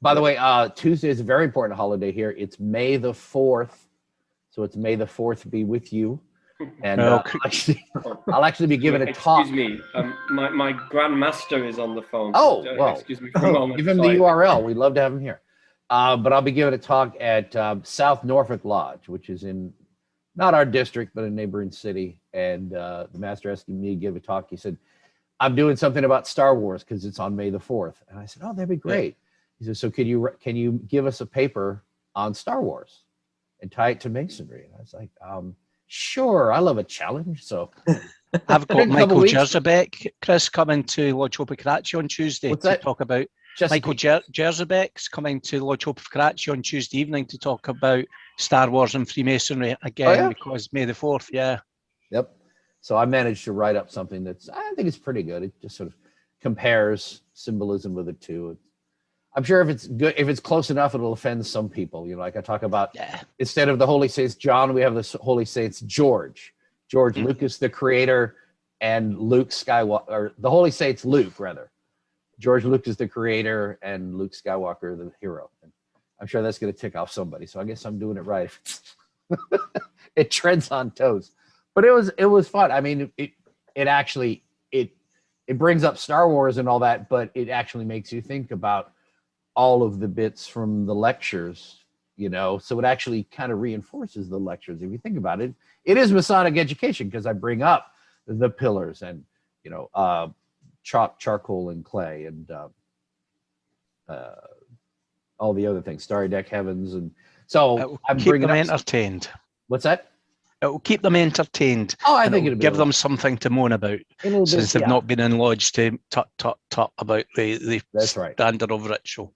By the way, Tuesday is a very important holiday here. It's May the 4th. So it's May the 4th be with you. And I'll actually be giving a talk. Excuse me, my grandmaster is on the phone. Oh, so well, excuse me for a moment. Give him the URL. We'd love to have him here. But I'll be giving a talk at South Norfolk Lodge, which is in not our district, but a neighboring city. And the master asked me to give a talk. He said, I'm doing something about Star Wars because it's on May the 4th. And I said, oh, that'd be great. He said, so can you give us a paper on Star Wars and tie it to Masonry? And I was like, sure, I love a challenge. So I've got Michael Jerzabek, Chris, coming to Lodge Hope of Karachi on Tuesday to talk about. Michael Jerzabek's coming to Lodge Hope of Karachi on Tuesday evening to talk about Star Wars and Freemasonry again, because May the 4th, Yep. So I managed to write up something that's, I think it's pretty good. It just sort of compares symbolism with the two. I'm sure if it's good, if it's close enough, it'll offend some people. You know, like I talk about, instead of the Holy Saints John, we have the Holy Saints George. Lucas, the creator, and Luke Skywalker, or the Holy Saints Luke, rather. George Lucas, the creator, and Luke Skywalker, the hero. And I'm sure that's going to tick off somebody. So I guess I'm doing it right. It treads on toes, but it was fun. I mean, it actually brings up Star Wars and all that, but it actually makes you think about all of the bits from the lectures, you know. So it actually kind of reinforces the lectures. If you think about it, it is Masonic education because I bring up the pillars and, you know, charcoal and clay and all the other things, starry deck heavens. And so I'm bringing them entertained. What's that? It will keep them entertained. Oh, I think it'll give them something to moan about, since they've not been in lodge to tut about the standard of ritual.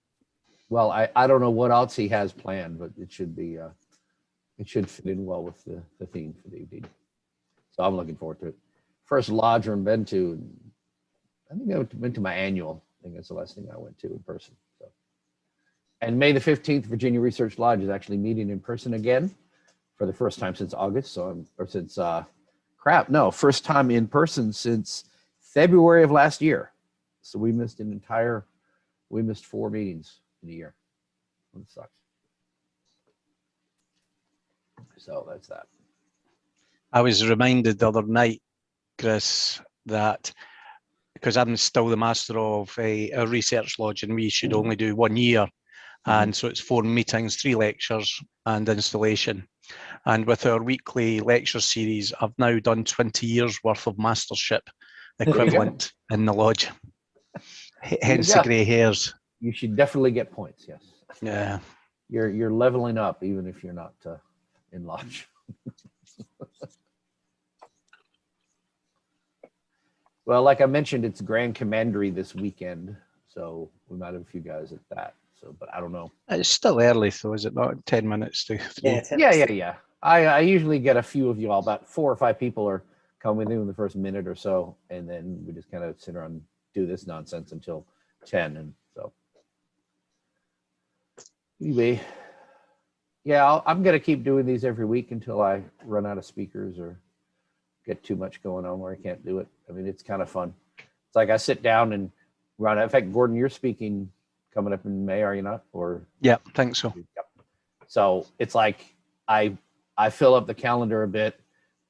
Well, I don't know what else he has planned, but it should be it should fit in well with the theme for the evening. So I'm looking forward to it. First lodge I've been to, I think I went to my annual. I think that's the last thing I went to in person. So, and May the 15th, Virginia Research Lodge is actually meeting in person again for the first time since August. So first time in person since February of last year. So we missed 4 meetings in a year. It sucks. So that's that. I was reminded the other night, Chris, that because I'm still the master of a research lodge and we should only do 1 year. And so it's 4 meetings, 3 lectures and installation. And with our weekly lecture series, I've now done 20 years worth of mastership equivalent in the lodge. Hence the grey hairs. You should definitely get points, yes. Yeah. You're leveling up even if you're not in lodge. Well, like I mentioned, it's Grand Commandery this weekend, so we might have a few guys at that. So, but I don't know. It's still early, though, is it not? 10 minutes to 3. Yeah. I usually get a few of you all, about 4 or 5 people are coming in the first minute or so, and then we just kind of sit around and do this nonsense until 10, and so. Anyway, yeah, I'm going to keep doing these every week until I run out of speakers or get too much going on where I can't do it. I mean, it's kind of fun. It's like I sit down and run. In fact, Gordon, you're speaking coming up in May, are you not? Or yeah, I think so. Yep. So it's like I fill up the calendar a bit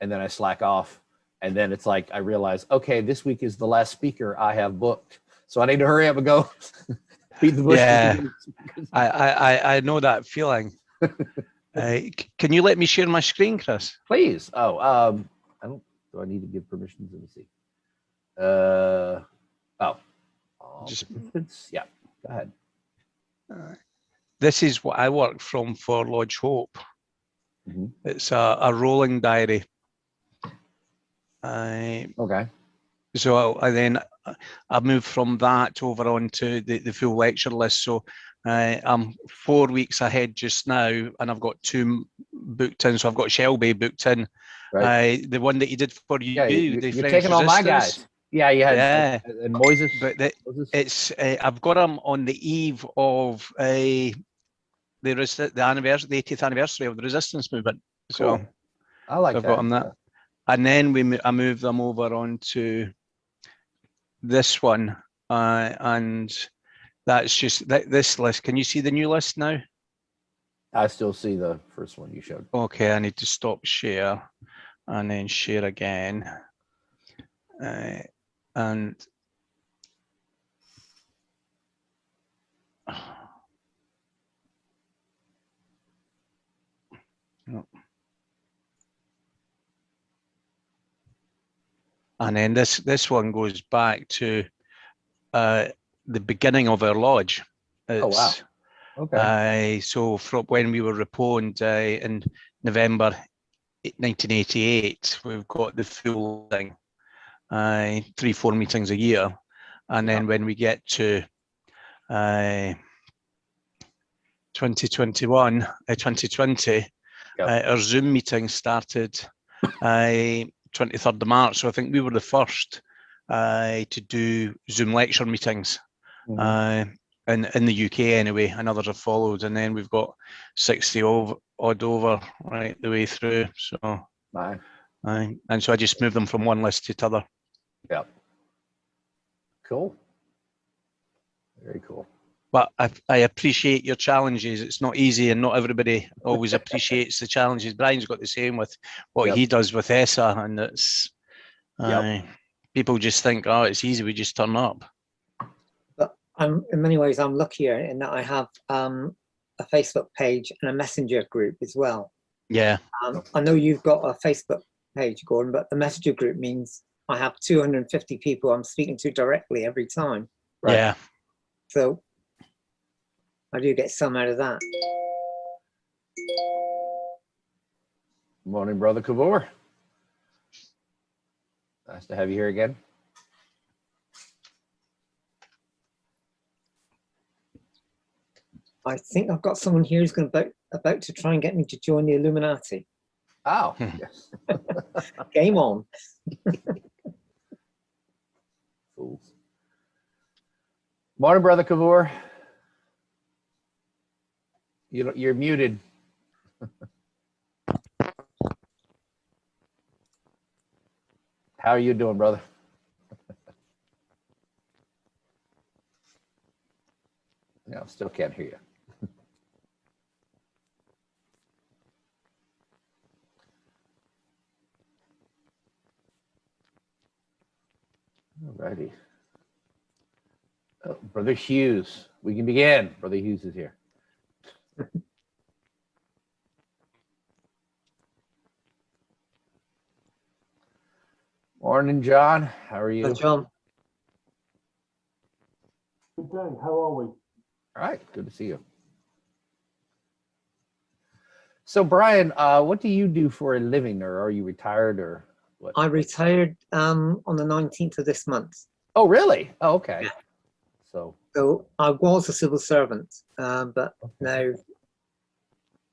and then I slack off. And then it's like I realize, okay, this week is the last speaker I have booked. So I need to hurry up and go beat the bush. Yeah, I know that feeling. Can you let me share my screen, Chris? Please. Oh, do I need to give permissions? Let me see. Yeah, go ahead. This is what I work from for Lodge Hope. It's a rolling diary. Okay. So I moved from that over onto the full lecture list. So I'm 4 weeks ahead just now, and I've got 2 booked in. So I've got Shelby booked in. Right. The one that you did for you. You're taking all my guys. Yeah, you had and Moses. But it's I've got them on the eve of the anniversary, the 80th anniversary of the resistance movement. Cool. So I like I've got them that. And then I moved them over onto this one, and That's just this list. Can you see the new list now? I still see the first one you showed. Okay, I need to stop share and then share again. And and then this one goes back to the beginning of our lodge. Oh, wow. Okay. So from when we were reponed in November 1988, we've got the full thing, 3-4 meetings a year. And then when we get to 2020, our Zoom meeting started 23rd of March. So I think we were the first to do Zoom lecture meetings. In the UK anyway, and others have followed, and then we've got 60 odd over right the way through. So, and so I just moved them from one list to the other. Yep. Cool. Very cool. But I appreciate your challenges. It's not easy, and not everybody always appreciates the challenges. Brian's got the same with what he does with ESSA, and it's people just think, oh, it's easy, we just turn up. In many ways, I'm luckier in that I have a Facebook page and a messenger group as well. Yeah. I know you've got a Facebook page, Gordon, but the messenger group means I have 250 people I'm speaking to directly every time. Right. Yeah. So I do get some out of that. Morning, Brother Kavor. Nice to have you here again. I think I've got someone here who's going about to try and get me to join the Illuminati. Oh, yes. Game on. Fools. Morning, Brother Kavor. You're muted. How are you doing, brother? No, still can't hear you. All righty. Oh, Brother Hughes, we can begin. Brother Hughes is here. Morning, John. How are you? Hi, John. Good day. How are we? All right. Good to see you. So, Brian, what do you do for a living, or are you retired, or what? I retired on the 19th of this month. Oh, really? Oh, okay. Yeah. So I was a civil servant, but now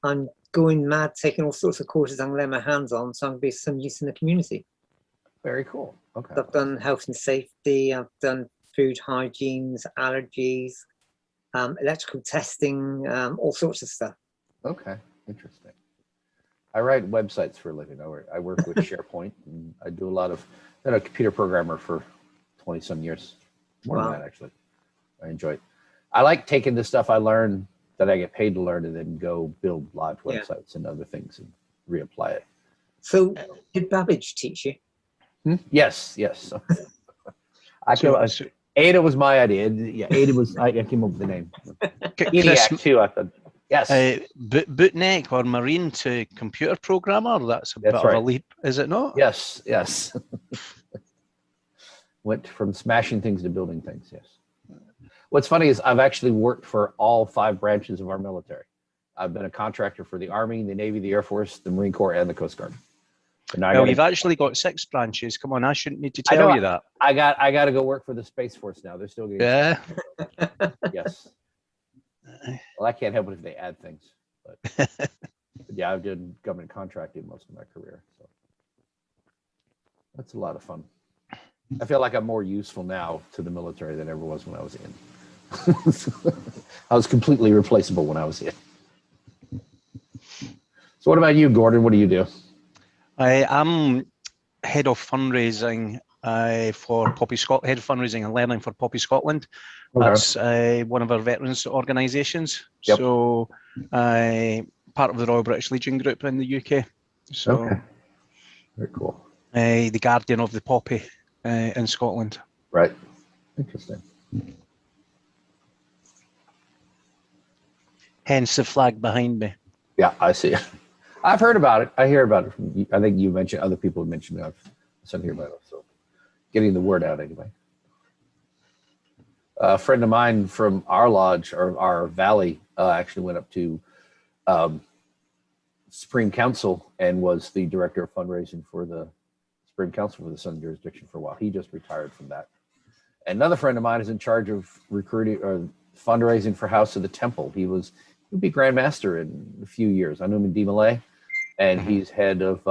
I'm going mad, taking all sorts of courses I'm laying my hands on, so I'm going to be some use in the community. very cool. Okay. I've done health and safety, I've done food hygienes, allergies, electrical testing, all sorts of stuff. Okay. Interesting. I write websites for a living. I work with SharePoint, and I do a lot of. I've been a computer programmer for 20 some years. More than that, actually. I enjoy it. I like taking the stuff I learn that I get paid to learn and then go build live websites and other things and reapply it. So did Babbage teach you? Yes, yes. Ada was my idea. Yeah, Ada was. I came up with the name. ENIAC too. I thought. Yes. Bootneck or Marine to computer programmer. That's a bit of a leap, is it not? Yes. Yes. Went from smashing things to building things. Yes. What's funny is I've actually worked for all 5 branches of our military. I've been a contractor for the Army, the Navy, the Air Force, the Marine Corps, and the Coast Guard. Well, you've actually got 6 branches. Come on, I shouldn't need to tell you that. I got to go work for the Space Force now. They're still getting. Yeah. Yes. Well, I can't help it if they add things. But yeah, I've done government contracting most of my career. So that's a lot of fun. I feel like I'm more useful now to the military than ever was when I was in. I was completely replaceable when I was in. So what about you, Gordon? What do you do? I'm head of fundraising for Poppy Head of Fundraising and Learning for Poppy Scotland. Okay. That's one of our veterans organisations. Yep. So part of the Royal British Legion group in the UK. So Okay. Very cool. the Guardian of the Poppy in Scotland. Right. Interesting. Hence the flag behind me. Yeah, I see it. I've heard about it. I hear about it. I think you mentioned, other people have mentioned it. I've seen here about it. So getting the word out anyway. A friend of mine from our lodge or our valley actually went up to Supreme Council and was the director of fundraising for the Supreme Council for the Southern Jurisdiction for a while. He just retired from that. Another friend of mine is in charge of recruiting or fundraising for House of the Temple. He'll be Grand Master in a few years. I know him in Dimiter, and he's head of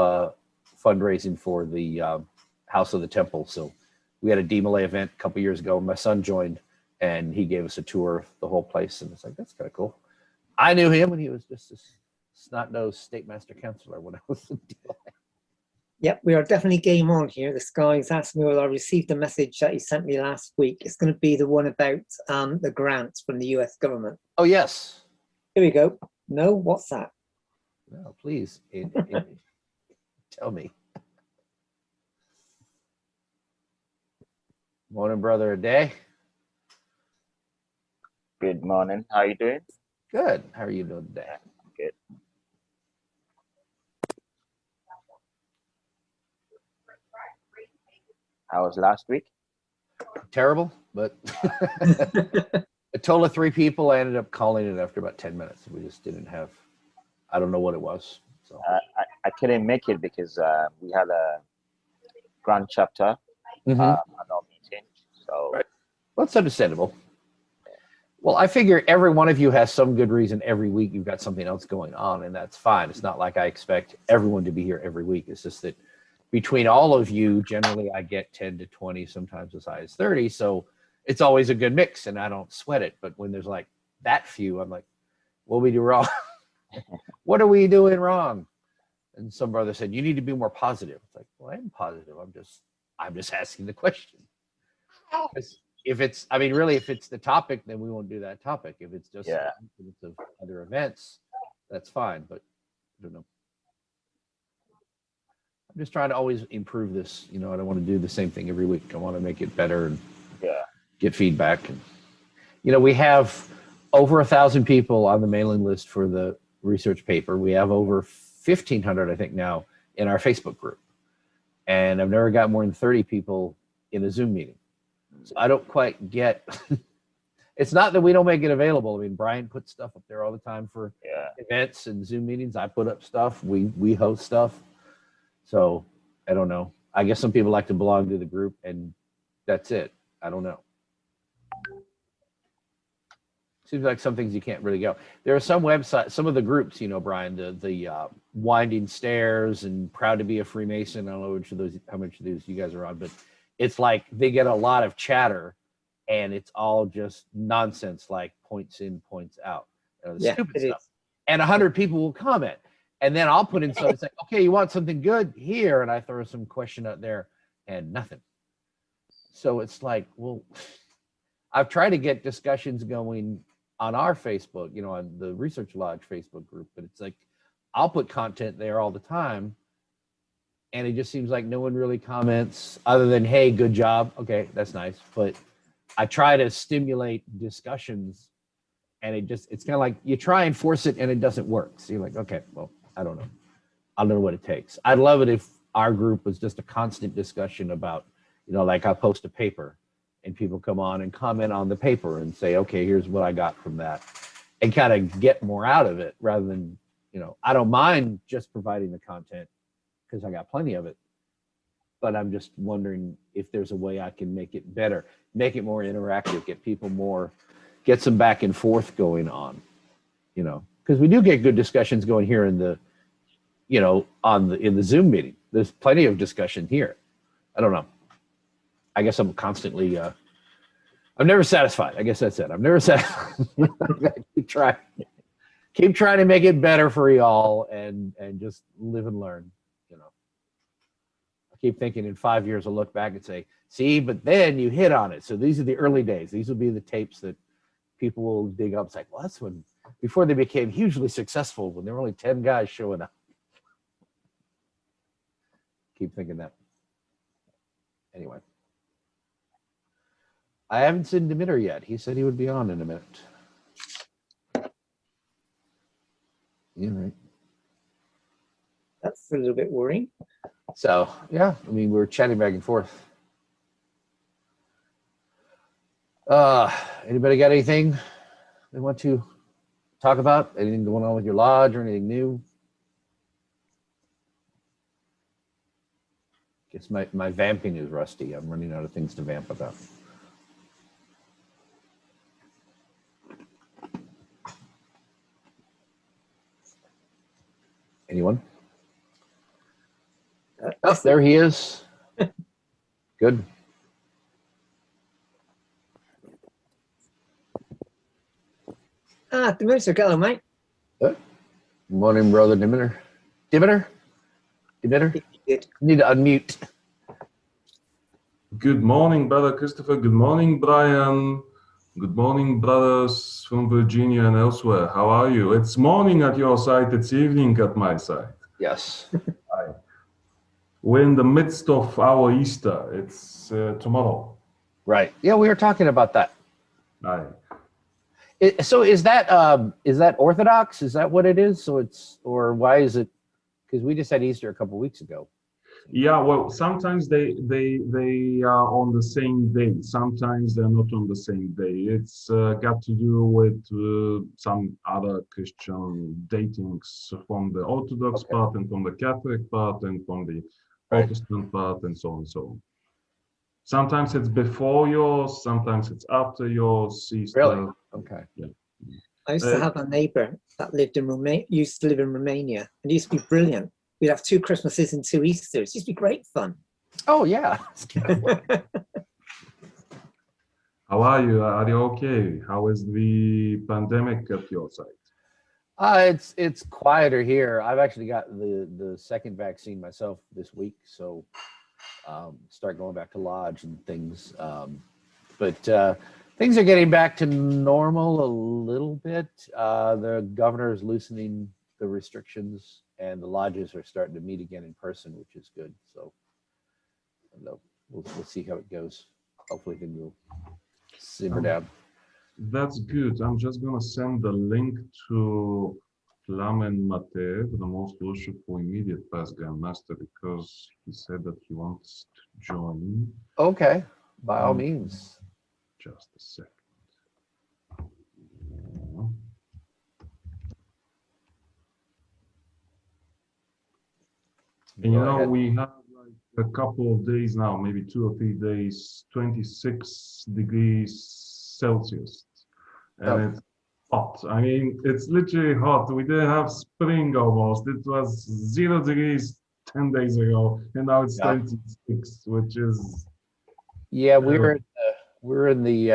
fundraising for the House of the Temple. So we had a Dimiter event a couple years ago. My son joined, and he gave us a tour of the whole place, and it's like, that's kind of cool. I knew him when he was just a snot-nosed state master councilor when I was in Dimiter. Yep, we are definitely game on here. This guy's asked me, well, I received a message that he sent me last week. It's going to be the one about the grants from the US government. Oh, yes. Here we go. No, what's that? No, please. Tell me. Morning, brother. A day. Good morning. How are you doing? Good. How are you doing today? Good. How was last week? Terrible, but a total of 3 people. I ended up calling it after about 10 minutes. We just didn't have, I don't know what it was. So I couldn't make it because we had a grand chapter at our meeting. So right. Well, it's understandable. Well, I figure every one of you has some good reason every week you've got something else going on, and that's fine. It's not like I expect everyone to be here every week. It's just that between all of you, generally I get 10 to 20, sometimes as high as 30. So it's always a good mix and I don't sweat it. But when there's like that few, I'm like, what we do wrong? What are we doing wrong? And some brother said, you need to be more positive. It's like, well, I am positive. I'm just asking the question. If it's, I mean, really, if it's the topic, then we won't do that topic. If it's just of other events, that's fine. But I don't know. I'm just trying to always improve this. You know, I don't want to do the same thing every week. I want to make it better and get feedback. And, you know, we have over 1,000 people on the mailing list for the research paper. We have over 1,500, I think, now in our Facebook group. And I've never got more than 30 people in a Zoom meeting. So I don't quite get, it's not that we don't make it available. I mean, Brian puts stuff up there all the time for events and Zoom meetings. I put up stuff. We host stuff. So I don't know. I guess some people like to belong to the group and that's it. I don't know. Seems like some things you can't really go. There are some websites, some of the groups, you know, Brian, the Winding Stairs and Proud to be a Freemason. I don't know which of those, how much of these you guys are on, but it's like they get a lot of chatter and it's all just nonsense, like points in, points out. Stupid stuff. And 100 people will comment. And then I'll put in something like, okay, you want something good here? And I throw some question out there and nothing. So it's like, well, I've tried to get discussions going on our Facebook, you know, on the Research Lodge Facebook group, but it's like, I'll put content there all the time. And it just seems like no one really comments other than, hey, good job. Okay, that's nice. But I try to stimulate discussions and it's kind of like you try and force it and it doesn't work. So you're like, okay, well, I don't know. I don't know what it takes. I'd love it if our group was just a constant discussion about, you know, like I post a paper and people come on and comment on the paper and say, okay, here's what I got from that, and kind of get more out of it rather than, you know, I don't mind just providing the content because I got plenty of it, but I'm just wondering if there's a way I can make it better, make it more interactive, get people more, get some back and forth going on, you know, because we do get good discussions going here in the, you know, in the Zoom meeting. There's plenty of discussion here. I don't know. I guess I'm constantly, I'm never satisfied. I guess that's it. I'm never satisfied. keep trying to make it better for y'all and just live and learn, you know. keep thinking in 5 years I'll look back and say, see, but then you hit on it. So these are the early days. These will be the tapes that people will dig up. It's like, well, that's when, before they became hugely successful, when there were only 10 guys showing up. Keep thinking that. Anyway. I haven't seen Dimiter yet. He said he would be on in a minute. Yeah, right. That's a little bit worrying. So, yeah, I mean, we're chatting back and forth. Anybody got anything they want to talk about? Anything going on with your lodge or anything new? Guess my vamping is rusty. I'm running out of things to vamp about. Anyone? Oh, there he is. Good. Dimiter, hello, mate. Good morning, brother Dimiter. Dimiter? Dimiter? Good. Need to unmute. Good morning, Brother Christopher. Good morning, Brian. Good morning, brothers from Virginia and elsewhere. How are you? It's morning at your side. It's evening at my side. Yes. Hi. We're in the midst of our Easter. It's tomorrow. Right. Yeah, we were talking about that. Hi. So is that Orthodox? Is that what it is? So it's, or why is it? Because we just had Easter a couple weeks ago. Yeah, well, sometimes they are on the same day. Sometimes they're not on the same day. It's got to do with some other Christian datings from the Orthodox part and from the Catholic part and from the Protestant part and so on and so on. Sometimes it's before yours, sometimes it's after yours. Easter. Really? Okay. Yeah. I used to have a neighbour that lived in used to live in Romania, and it used to be brilliant. We'd have 2 Christmases and 2 Easters. It used to be great fun. Oh yeah. How are you? Are you okay? How is the pandemic at your side? It's quieter here. I've actually got the second vaccine myself this week, so start going back to lodge and things. But things are getting back to normal a little bit. The governor is loosening the restrictions, and the lodges are starting to meet again in person, which is good. So we'll see how it goes. Hopefully things will simmer down. That's good. I'm just going to send the link to Plamen Mateev, the most worshipful immediate past Grandmaster, because he said that he wants to join. Okay, by all means. Just a second. And you know, we have like a couple of days now, maybe 2 or 3 days, 26 degrees Celsius. And it's hot. I mean, it's literally hot. We didn't have spring almost. It was 0 degrees 10 days ago, and now it's 26, which is... Yeah, we're in the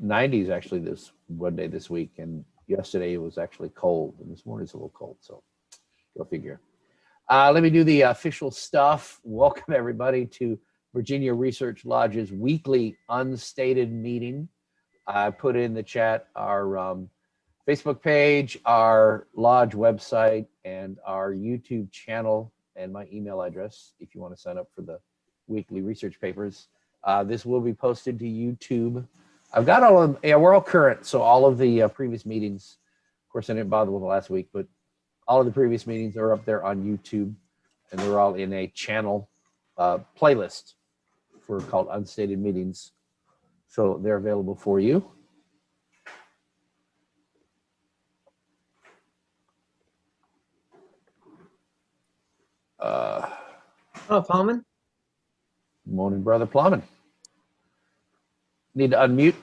90s actually this one day this week, and yesterday it was actually cold, and this morning's a little cold, so go figure. Let me do the official stuff. Welcome everybody to Virginia Research Lodge's weekly unstated meeting. I put in the chat our Facebook page, our lodge website, and our YouTube channel, and my email address if you want to sign up for the weekly research papers. This will be posted to YouTube. I've got all of them. Yeah, we're all current, so all of the previous meetings, of course I didn't bother with the last week, but all of the previous meetings are up there on YouTube, and they're all in a channel playlist called Unstated Meetings. So they're available for you. Hello, Plamen. Morning, brother Plamen. Need to unmute.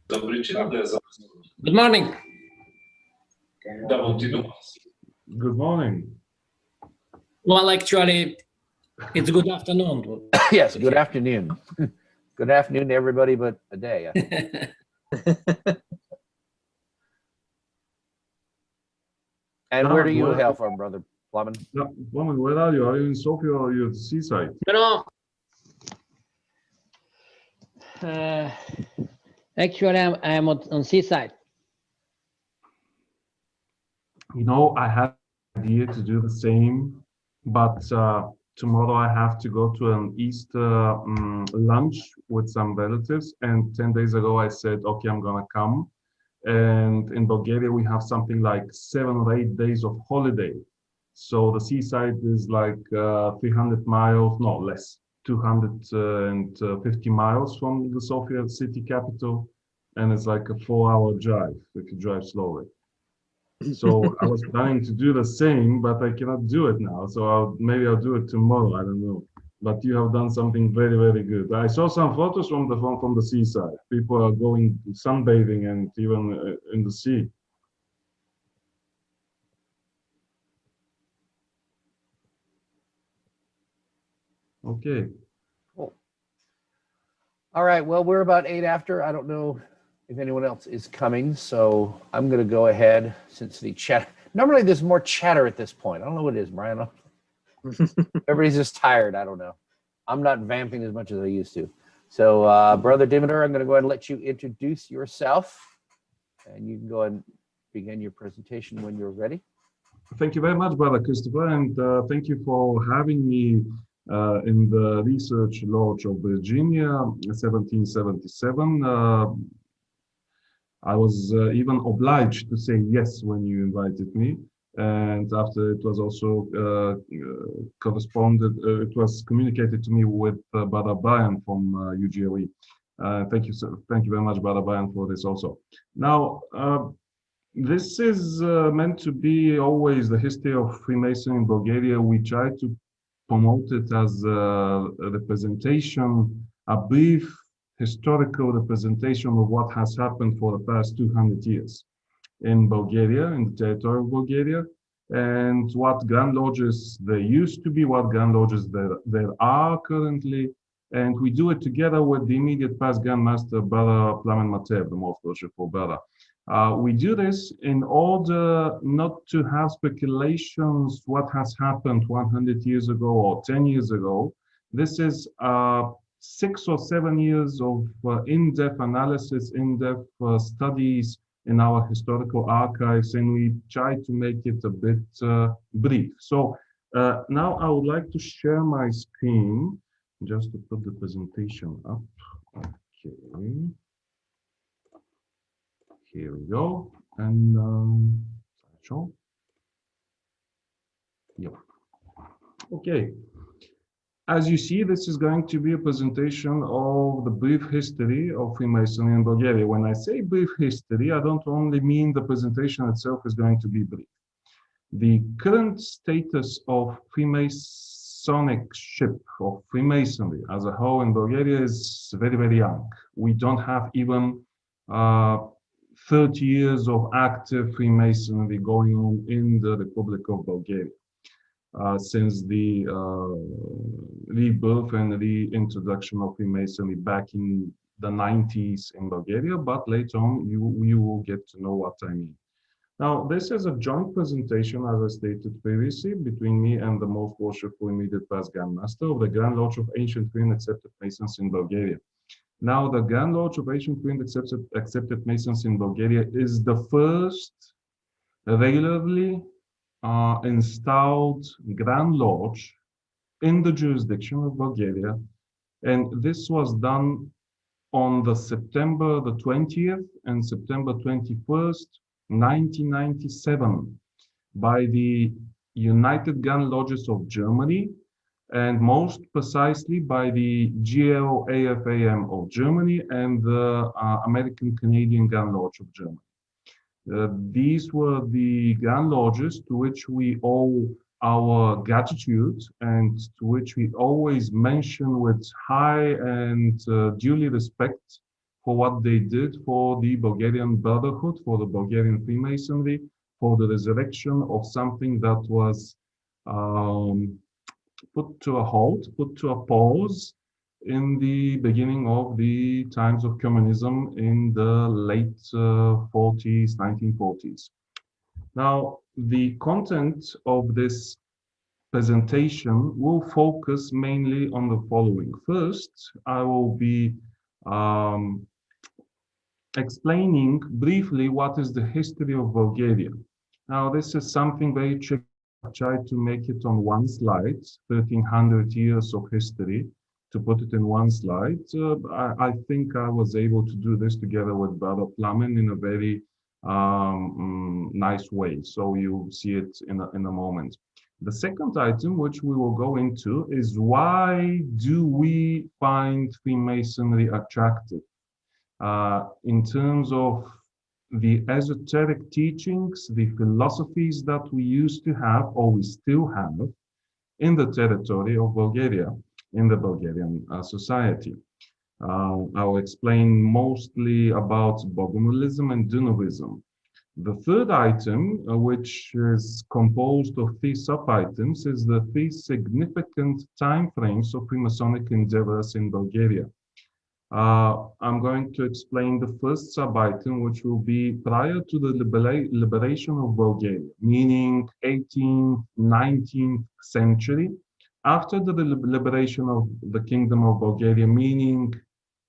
Good morning. Good morning. Well, actually, it's good afternoon. Yes, good afternoon. Good afternoon to everybody but a day. And where do you hail from, brother Plamen? Yeah, Plamen, where are you? Are you in Sofia or are you at the seaside? No. Actually, I'm on seaside. You know, I had an idea to do the same, but tomorrow I have to go to an Easter lunch with some relatives. And 10 days ago, I said, okay, I'm gonna come. And in Bulgaria, we have something like 7 or 8 days of holiday. So the seaside is like 300 miles, no less, 250 miles from the Sofia city capital. And it's like a 4-hour drive if you drive slowly. So I was planning to do the same, but I cannot do it now. So maybe I'll do it tomorrow. I don't know. But you have done something very, very good. I saw some photos from the seaside. People are going sunbathing and even in the sea. Okay. Cool. All right. Well, we're about 8 after. I don't know if anyone else is coming, so I'm going to go ahead since the chat. Normally, there's more chatter at this point. I don't know what it is, Brian. Everybody's just tired. I don't know. I'm not vamping as much as I used to. So, Brother Dimiter, I'm going to go ahead and let you introduce yourself, and you can go ahead and begin your presentation when you're ready. Thank you very much, Brother Christopher, and thank you for having me in the Research Lodge of Virginia, 1777. I was even obliged to say yes when you invited me. And after it was also it was communicated to me with Brother Brian from UGLE. Thank you, sir. Thank you very much, Brother Brian, for this also. Now, this is meant to be always the history of Freemasonry in Bulgaria. We try to promote it as a representation, a brief historical representation of what has happened for the past 200 years in Bulgaria, in the territory of Bulgaria, and what Grand Lodges there used to be, what Grand Lodges there are currently. And we do it together with the immediate past Grand Master, Brother Plamen Mateev, the most worshipful brother. We do this in order not to have speculations what has happened 100 years ago or 10 years ago. This is 6 or 7 years of in-depth analysis, in-depth studies in our historical archives, and we try to make it a bit brief. So now I would like to share my screen just to put the presentation up. Okay. Here we go. And show. Yep. Okay. As you see, this is going to be a presentation of the brief history of Freemasonry in Bulgaria. When I say brief history, I don't only mean the presentation itself is going to be brief. The current status of Freemasonship, of Freemasonry as a whole in Bulgaria is very, very young. We don't have even 30 years of active Freemasonry going on in the Republic of Bulgaria. Since the rebirth and reintroduction of Freemasonry back in the 90s in Bulgaria, but later on you will get to know what I mean. Now, this is a joint presentation, as I stated previously, between me and the most worshipful immediate past Grand Master of the Grand Lodge of Ancient Free and Accepted Masons in Bulgaria. Now, the Grand Lodge of Ancient Free and Accepted Masons in Bulgaria is the first regularly installed Grand Lodge in the jurisdiction of Bulgaria, and this was done on the September the 20th and September 21st, 1997 by the United Grand Lodges of Germany, and most precisely by the GLAFAM of Germany and the American Canadian Grand Lodge of Germany. These were the Grand Lodges to which we owe our gratitude and to which we always mention with high and duly respect for what they did for the Bulgarian Brotherhood, for the Bulgarian Freemasonry, for the resurrection of something that was put to a halt, put to a pause in the beginning of the times of communism in the late 1940s. Now, the content of this presentation will focus mainly on the following. First, I will be explaining briefly what is the history of Bulgaria. Now, this is something very tricky. I've tried to make it on one slide, 1300 years of history, to put it in one slide. I think I was able to do this together with Brother Plamen in a very nice way. So you'll see it in a moment. The second item, which we will go into, is why do we find Freemasonry attractive? In terms of the esoteric teachings, the philosophies that we used to have, or we still have, in the territory of Bulgaria, in the Bulgarian society. I will explain mostly about Bogomilism and Dunovism. The third item, which is composed of three sub-items, is the three significant time frames of Freemasonic endeavors in Bulgaria. I'm going to explain the first sub-item, which will be prior to the liberation of Bulgaria, meaning 18th, 19th century. After the liberation of the Kingdom of Bulgaria, meaning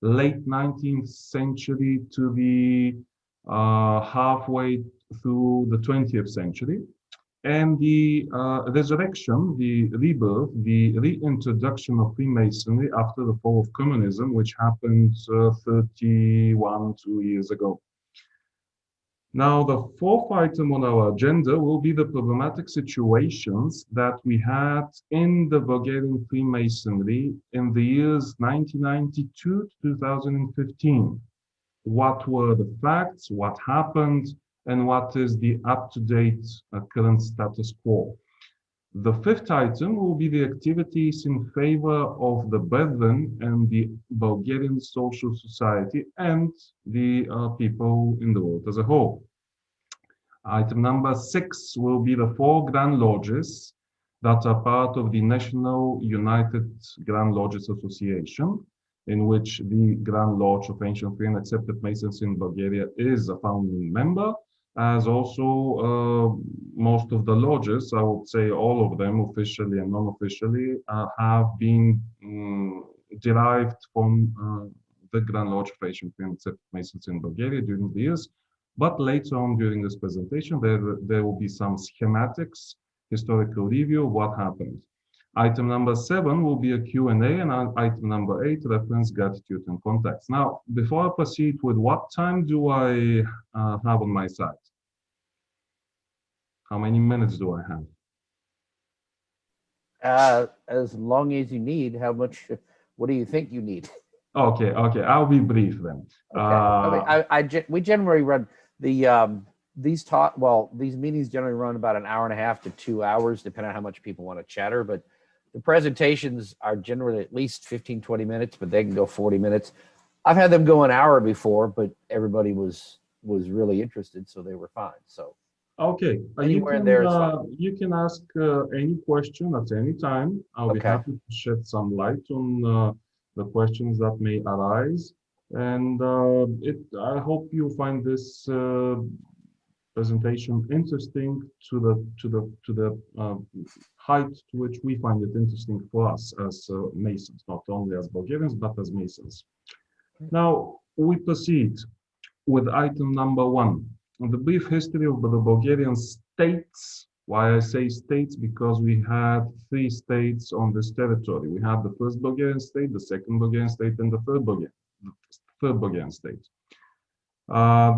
late 19th century to the halfway through the 20th century. And the resurrection, the rebirth, the reintroduction of Freemasonry after the fall of communism, which happened 2 years ago. Now, the fourth item on our agenda will be the problematic situations that we had in the Bulgarian Freemasonry in the years 1992 to 2015. What were the facts, what happened, and what is the up-to-date current status quo. The fifth item will be the activities in favor of the Bergen and the Bulgarian social society and the people in the world as a whole. Item number 6 will be the 4 Grand Lodges that are part of the National United Grand Lodges Association, in which the Grand Lodge of Ancient Free and Accepted Masons in Bulgaria is a founding member, as also most of the lodges, I would say all of them, officially and non-officially, have been derived from the Grand Lodge of Ancient Free and Accepted Masons in Bulgaria during the years. But later on during this presentation, there will be some schematics, historical review of what happened. Item number 7 will be a Q&A, and item number 8, reference, gratitude, and contacts. Now, before I proceed with what time do I have on my side? How many minutes do I have? As long as you need. What do you think you need? Okay, I'll be brief then. Okay. We generally run these meetings generally run about an hour and a half to 2 hours, depending on how much people want to chatter, but the presentations are generally at least 15, 20 minutes, but they can go 40 minutes. I've had them go an hour before, but everybody was really interested, so they were fine. So okay, anywhere in there is fine. You can ask any question at any time. I'll be happy to shed some light on the questions that may arise, and I hope you find this presentation interesting to the height to which we find it interesting for us as Masons, not only as Bulgarians, but as Masons. Now, we proceed with item number 1, the brief history of the Bulgarian states. Why I say states? Because we had 3 states on this territory. We had the first Bulgarian state, the second Bulgarian state, and the third Bulgarian state.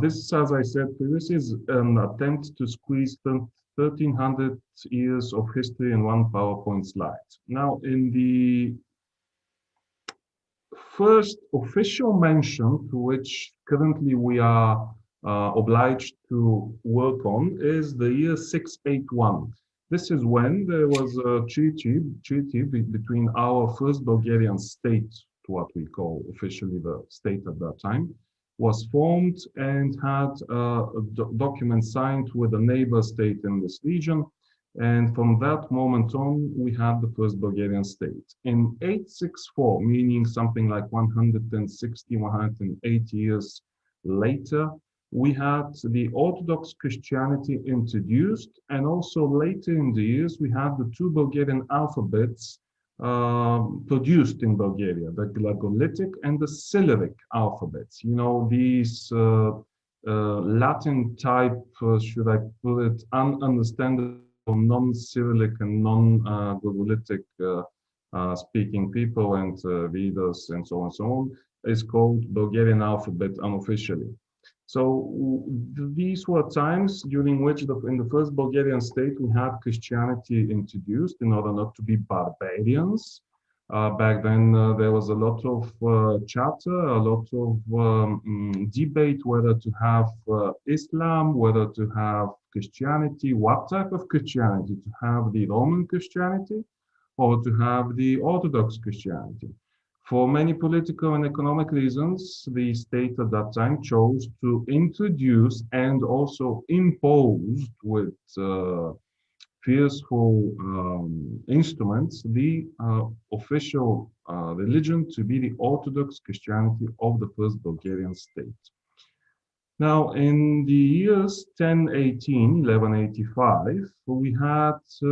This, as I said previously, is an attempt to squeeze 1300 years of history in one PowerPoint slide. Now, in the first official mention to which currently we are obliged to work on is the year 681. This is when there was a treaty between our first Bulgarian state, what we call officially the state at that time, was formed and had a document signed with a neighbor state in this region. And from that moment on, we had the first Bulgarian state. In 864, meaning something like 160, 180 years later, we had the Orthodox Christianity introduced, and also later in the years, we had the two Bulgarian alphabets produced in Bulgaria, the Glagolitic and the Syllabic alphabets. You know, these Latin type, should I put it, ununderstandable, non-Cyrillic and non-Glagolitic speaking people and readers and so on, is called Bulgarian alphabet unofficially. So these were times during which in the first Bulgarian state we had Christianity introduced in order not to be barbarians. Back then there was a lot of chatter, a lot of debate whether to have Islam, whether to have Christianity, what type of Christianity, to have the Roman Christianity or to have the Orthodox Christianity. For many political and economic reasons, the state at that time chose to introduce and also impose with fearful instruments the official religion to be the Orthodox Christianity of the first Bulgarian state. Now, in the years 1018, 1185, we had a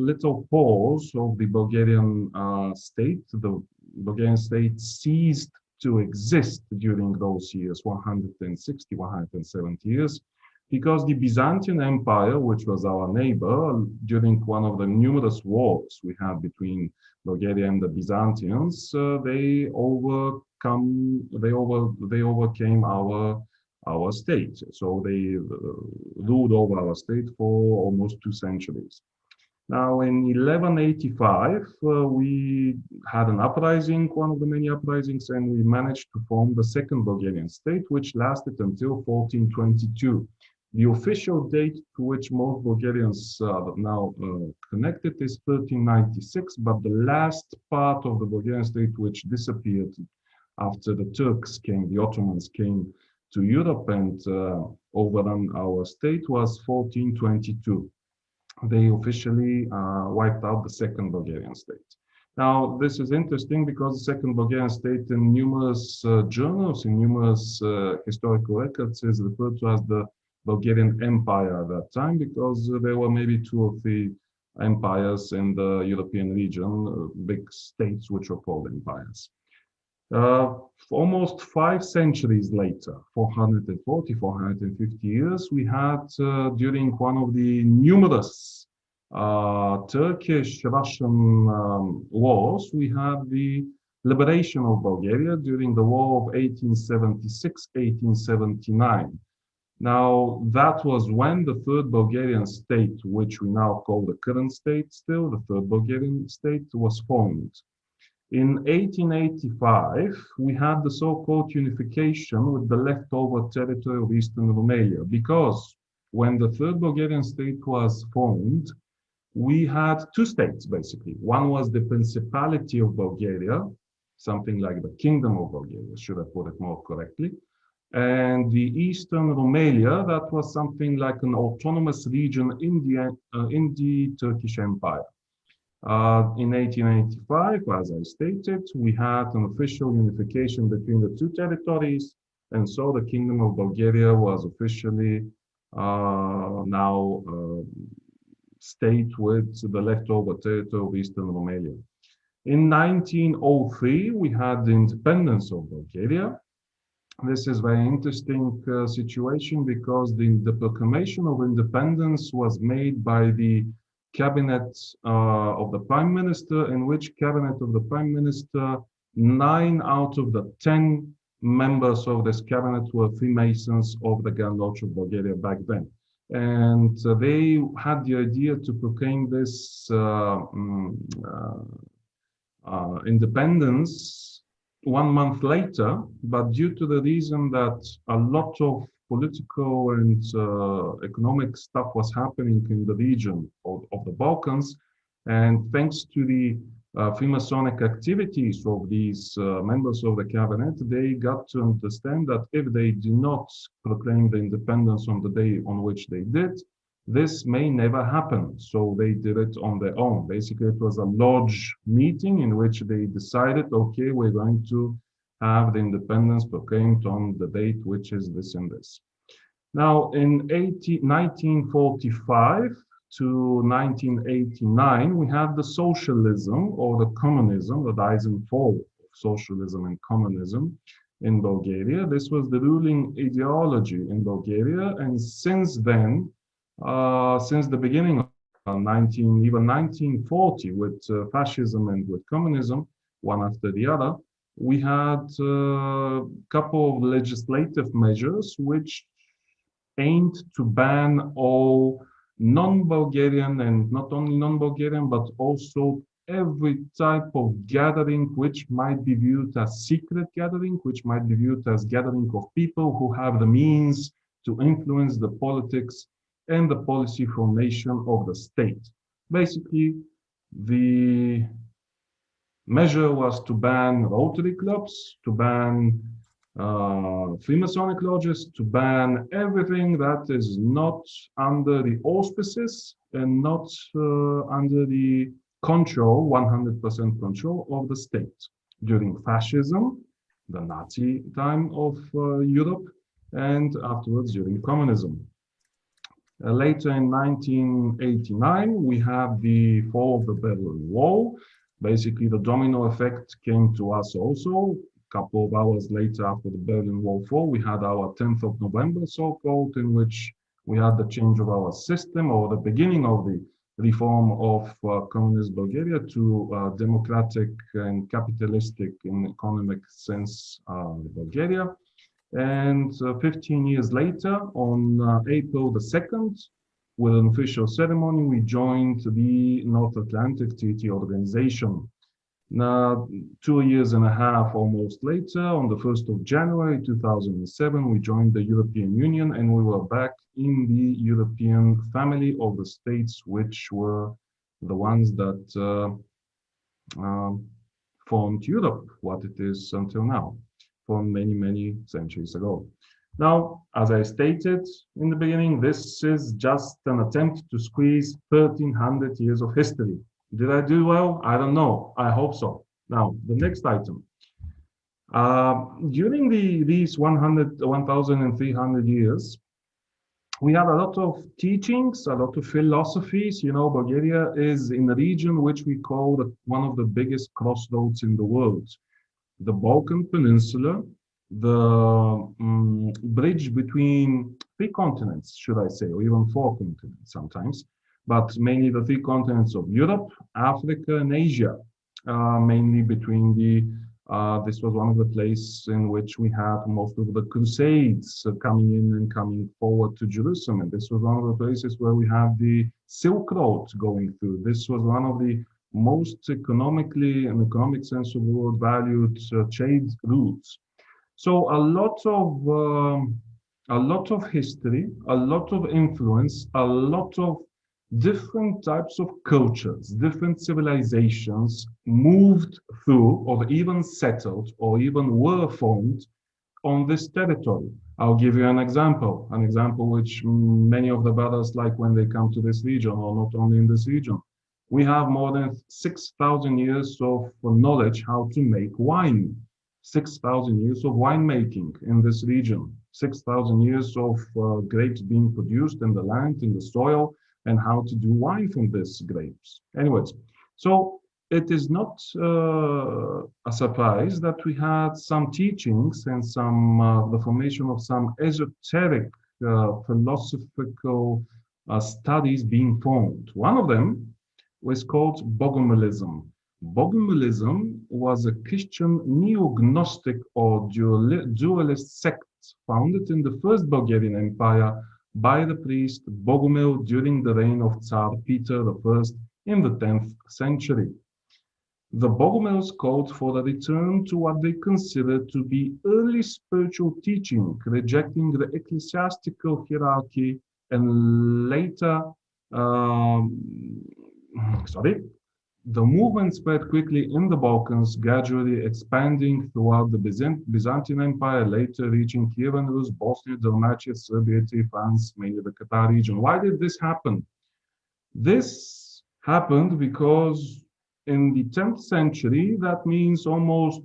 little pause of the Bulgarian state. The Bulgarian state ceased to exist during those years, 160, 170 years, because the Byzantine Empire, which was our neighbor, during one of the numerous wars we had between Bulgaria and the Byzantines, they overcame our state. So they ruled over our state for almost 2 centuries. Now, in 1185, we had an uprising, one of the many uprisings, and we managed to form the second Bulgarian state, which lasted until 1422. The official date to which most Bulgarians are now connected is 1396, but the last part of the Bulgarian state which disappeared after the Turks came, the Ottomans came to Europe and overran our state was 1422. They officially wiped out the second Bulgarian state. Now, this is interesting because the second Bulgarian state in numerous journals, in numerous historical records is referred to as the Bulgarian Empire at that time, because there were maybe 2 or 3 empires in the European region, big states which were called empires. Almost 5 centuries later, 440, 450 years, we had during one of the numerous Turkish-Russian wars, we had the liberation of Bulgaria during the war of 1876-1879. Now, that was when the third Bulgarian state, which we now call the current state still, the third Bulgarian state, was formed. In 1885, we had the so-called unification with the leftover territory of Eastern Romania, because when the third Bulgarian state was formed, we had 2 states, basically. One was the Principality of Bulgaria, something like the Kingdom of Bulgaria, should I put it more correctly, and the Eastern Romania, that was something like an autonomous region in the Turkish Empire. In 1885, as I stated, we had an official unification between the 2 territories, and so the Kingdom of Bulgaria was officially now state with the leftover territory of Eastern Romania. In 1903, we had the independence of Bulgaria. This is a very interesting situation because the Proclamation of Independence was made by the cabinet of the Prime Minister, in which cabinet of the Prime Minister, 9 out of the 10 members of this cabinet were Freemasons of the Grand Lodge of Bulgaria back then. And they had the idea to proclaim this independence 1 month later, but due to the reason that a lot of political and economic stuff was happening in the region of the Balkans, and thanks to the Freemasonic activities of these members of the cabinet, they got to understand that if they do not proclaim the independence on the day on which they did, this may never happen. So they did it on their own. Basically, it was a lodge meeting in which they decided, okay, we're going to have the independence proclaimed on the date, which is this and this. Now, in 1945 to 1989, we have the socialism or the communism, the rise and fall of socialism and communism in Bulgaria. This was the ruling ideology in Bulgaria, and since then, since the beginning of even 1940, with fascism and with communism, one after the other, we had a couple of legislative measures which aimed to ban all non-Bulgarian, and not only non-Bulgarian, but also every type of gathering which might be viewed as secret gathering, which might be viewed as gathering of people who have the means to influence the politics and the policy formation of the state. Basically, the measure was to ban Rotary clubs, to ban Freemasonic lodges, to ban everything that is not under the auspices and not under the control, 100% control of the state. During fascism, the Nazi time of Europe, and afterwards during communism. Later in 1989, we have the fall of the Bergen Wall. Basically, the domino effect came to us also. A couple of hours later after the Bergen Wall fall, we had our 10th of November, so-called, in which we had the change of our system, or the beginning of the reform of communist Bulgaria to democratic and capitalistic in economic sense Bulgaria. And 15 years later, on April the 2nd, with an official ceremony, we joined the North Atlantic Treaty Organization. Now, 2 years and a half almost later, on the 1st of January 2007, we joined the European Union, and we were back in the European family of the states, which were the ones that formed Europe, what it is until now, from many, many centuries ago. Now, as I stated in the beginning, this is just an attempt to squeeze 1300 years of history. Did I do well? I don't know. I hope so. Now, the next item. During these 1,300 years, we had a lot of teachings, a lot of philosophies. You know, Bulgaria is in a region which we call one of the biggest crossroads in the world. The Balkan Peninsula, the bridge between 3 continents, should I say, or even 4 continents sometimes, but mainly the 3 continents of Europe, Africa, and Asia, mainly between this was one of the places in which we had most of the crusades coming in and coming forward to Jerusalem. And this was one of the places where we had the Silk Road going through. This was one of the most economically, in economic sense of the word, valued trade routes. So a lot of history, a lot of influence, a lot of different types of cultures, different civilizations moved through, or even settled, or even were formed on this territory. I'll give you an example which many of the brothers like when they come to this region, or not only in this region. We have more than 6,000 years of knowledge how to make wine. 6,000 years of winemaking in this region. 6,000 years of grapes being produced in the land, in the soil, and how to do wine from these grapes. Anyways, so it is not a surprise that we had some teachings and some the formation of some esoteric philosophical studies being formed. One of them was called Bogomilism. Bogomilism was a Christian neo-Gnostic or dualist sect founded in the First Bulgarian Empire by the priest Bogomil during the reign of Tsar Peter I in the 10th century. The Bogomils called for a return to what they considered to be early spiritual teaching, rejecting the ecclesiastical hierarchy and later the movement spread quickly in the Balkans, gradually expanding throughout the Byzantine Empire, later reaching Kievan Rus, Bosnia, Dalmatia, Serbia, France, mainly the Qatar region. Why did this happen? This happened because in the 10th century, that means almost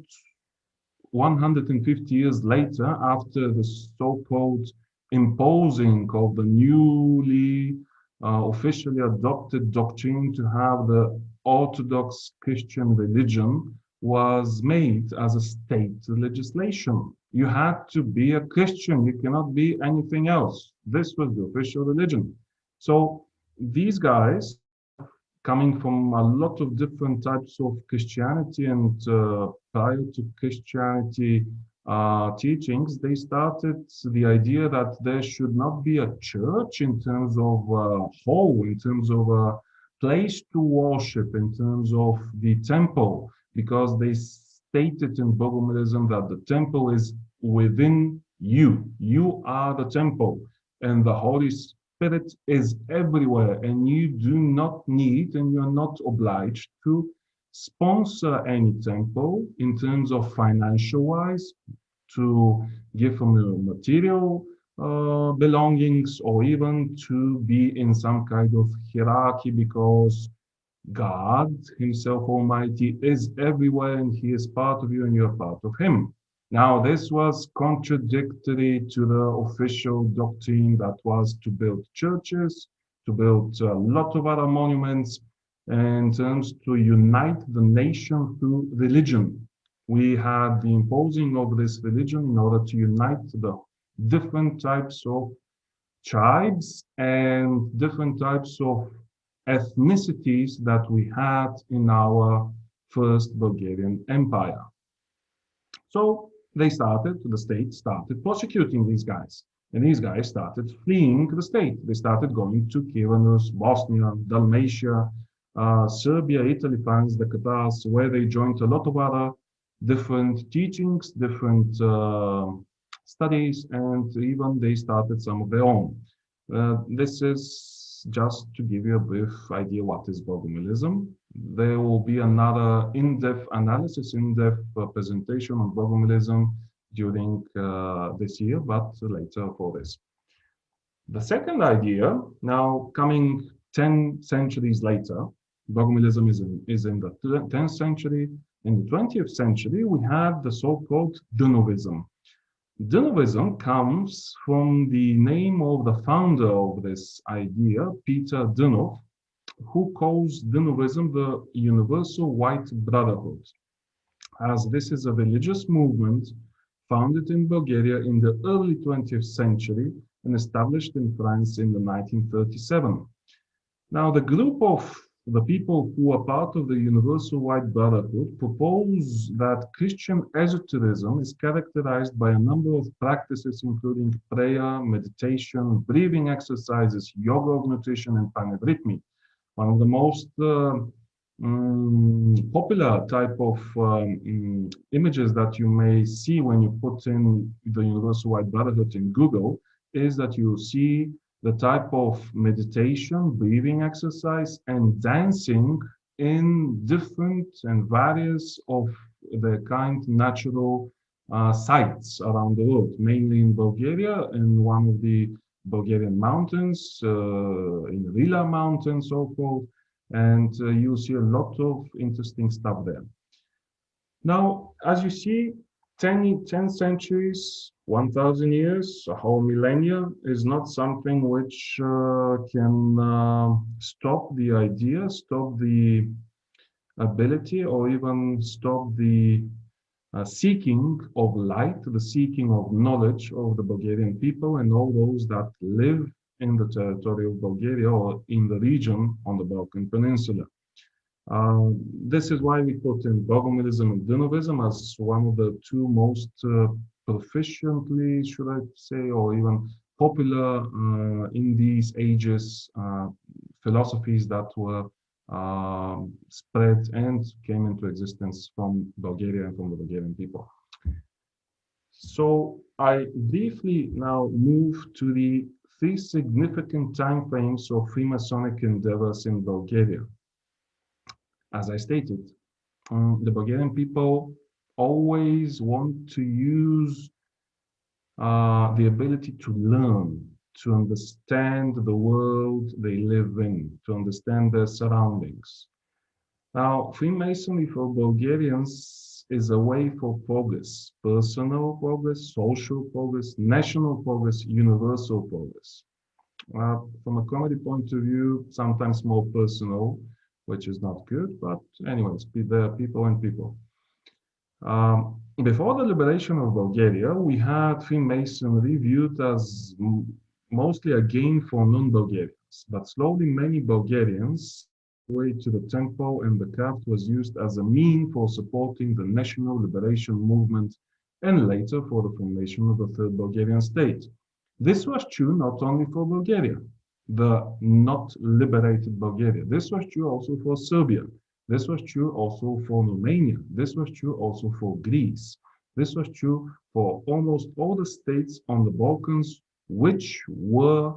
150 years later, after the so-called imposing of the newly officially adopted doctrine to have the Orthodox Christian religion was made as a state legislation. You had to be a Christian. You cannot be anything else. This was the official religion. So these guys, coming from a lot of different types of Christianity and prior to Christianity teachings, they started the idea that there should not be a church in terms of hall, in terms of a place to worship, in terms of the temple, because they stated in Bogomilism that the temple is within you. You are the temple, and the Holy Spirit is everywhere, and you do not need and you're not obliged to sponsor any temple in terms of financial wise, to give them material belongings, or even to be in some kind of hierarchy, because God Himself Almighty is everywhere and He is part of you and you're part of Him. Now, this was contradictory to the official doctrine that was to build churches, to build a lot of other monuments, in terms to unite the nation through religion. We had the imposing of this religion in order to unite the different types of tribes and different types of ethnicities that we had in our first Bulgarian Empire. So the state started prosecuting these guys. And these guys started fleeing the state. They started going to Kievanus, Bosnia, Dalmatia, Serbia, Italy, France, the Catars, where they joined a lot of other different teachings, different studies, and even they started some of their own. This is just to give you a brief idea what is Bogomilism. There will be another in-depth analysis, in-depth presentation on Bogomilism during this year, but later for this. The second idea, now coming 10 centuries later, Bogomilism is in the 10th century. In the 20th century, we have the so-called Dunovism. Dunovism comes from the name of the founder of this idea, Peter Dunov, who calls Dunovism the Universal White Brotherhood, as this is a religious movement founded in Bulgaria in the early 20th century and established in France in the 1937. Now, the group of the people who are part of the Universal White Brotherhood propose that Christian esotericism is characterized by a number of practices, including prayer, meditation, breathing exercises, yoga of nutrition, and panevrytmi. One of the most popular type of images that you may see when you put in the Universal White Brotherhood in Google is that you see the type of meditation, breathing exercise, and dancing in different and various of the kind natural sites around the world, mainly in Bulgaria, in one of the Bulgarian mountains, in Rila mountains, so-called, and you'll see a lot of interesting stuff there. Now, as you see, 10 centuries, 1,000 years, a whole millennia is not something which can stop the idea, stop the ability, or even stop the seeking of light, the seeking of knowledge of the Bulgarian people and all those that live in the territory of Bulgaria or in the region on the Balkan Peninsula. This is why we put in Bogomilism and Dunovism as one of the two most proficiently, should I say, or even popular in these ages philosophies that were spread and came into existence from Bulgaria and from the Bulgarian people. So I briefly now move to the 3 significant time frames of Freemasonic endeavors in Bulgaria. As I stated, the Bulgarian people always want to use the ability to learn, to understand the world they live in, to understand their surroundings. Now, Freemasonry for Bulgarians is a way for progress, personal progress, social progress, national progress, universal progress. From a comedy point of view, sometimes more personal, which is not good, but anyways, there are people and people. Before the liberation of Bulgaria, we had Freemasonry viewed as mostly a gain for non-Bulgarians, but slowly many Bulgarians way to the temple, and the craft was used as a mean for supporting the national liberation movement and later for the formation of the Third Bulgarian state. This was true not only for Bulgaria, the not liberated Bulgaria. This was true also for Serbia. This was true also for Romania. This was true also for Greece. This was true for almost all the states on the Balkans, which were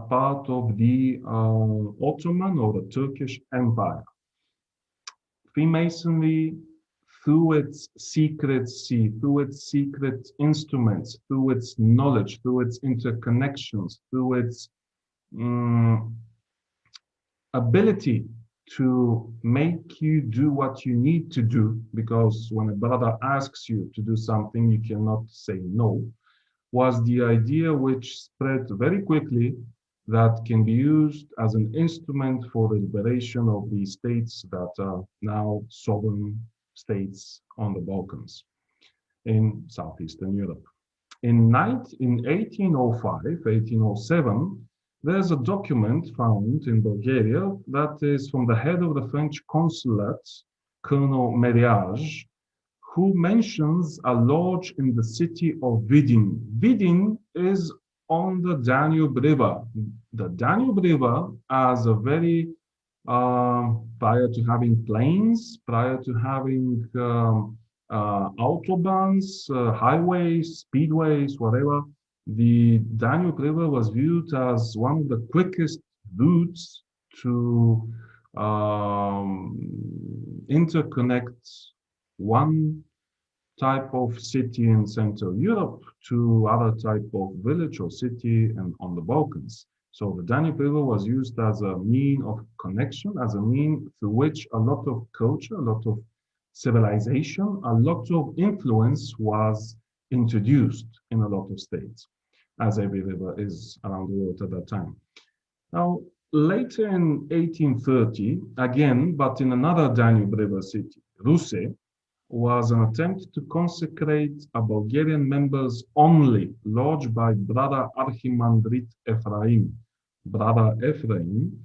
part of the Ottoman or the Turkish Empire. Freemasonry, through its secrecy, through its secret instruments, through its knowledge, through its interconnections, through its ability to make you do what you need to do, because when a brother asks you to do something, you cannot say no, was the idea which spread very quickly that can be used as an instrument for the liberation of the states that are now sovereign states on the Balkans in Southeastern Europe. In 1805, 1807, there's a document found in Bulgaria that is from the head of the French consulate, Colonel Mandradjiev, who mentions a lodge in the city of Vidin. Vidin is on the Danube River. The Danube River as a very, prior to having planes, prior to having autobahns, highways, speedways, whatever, the Danube River was viewed as one of the quickest routes to interconnect one type of city in Central Europe to other type of village or city and on the Balkans. So the Danube River was used as a mean of connection, as a mean through which a lot of culture, a lot of civilization, a lot of influence was introduced in a lot of states, as every river is around the world at that time. Now, later in 1830, again, but in another Danube River city, Ruse, was an attempt to consecrate a Bulgarian members only lodge by Brother Archimandrit Ephraim. Brother Ephraim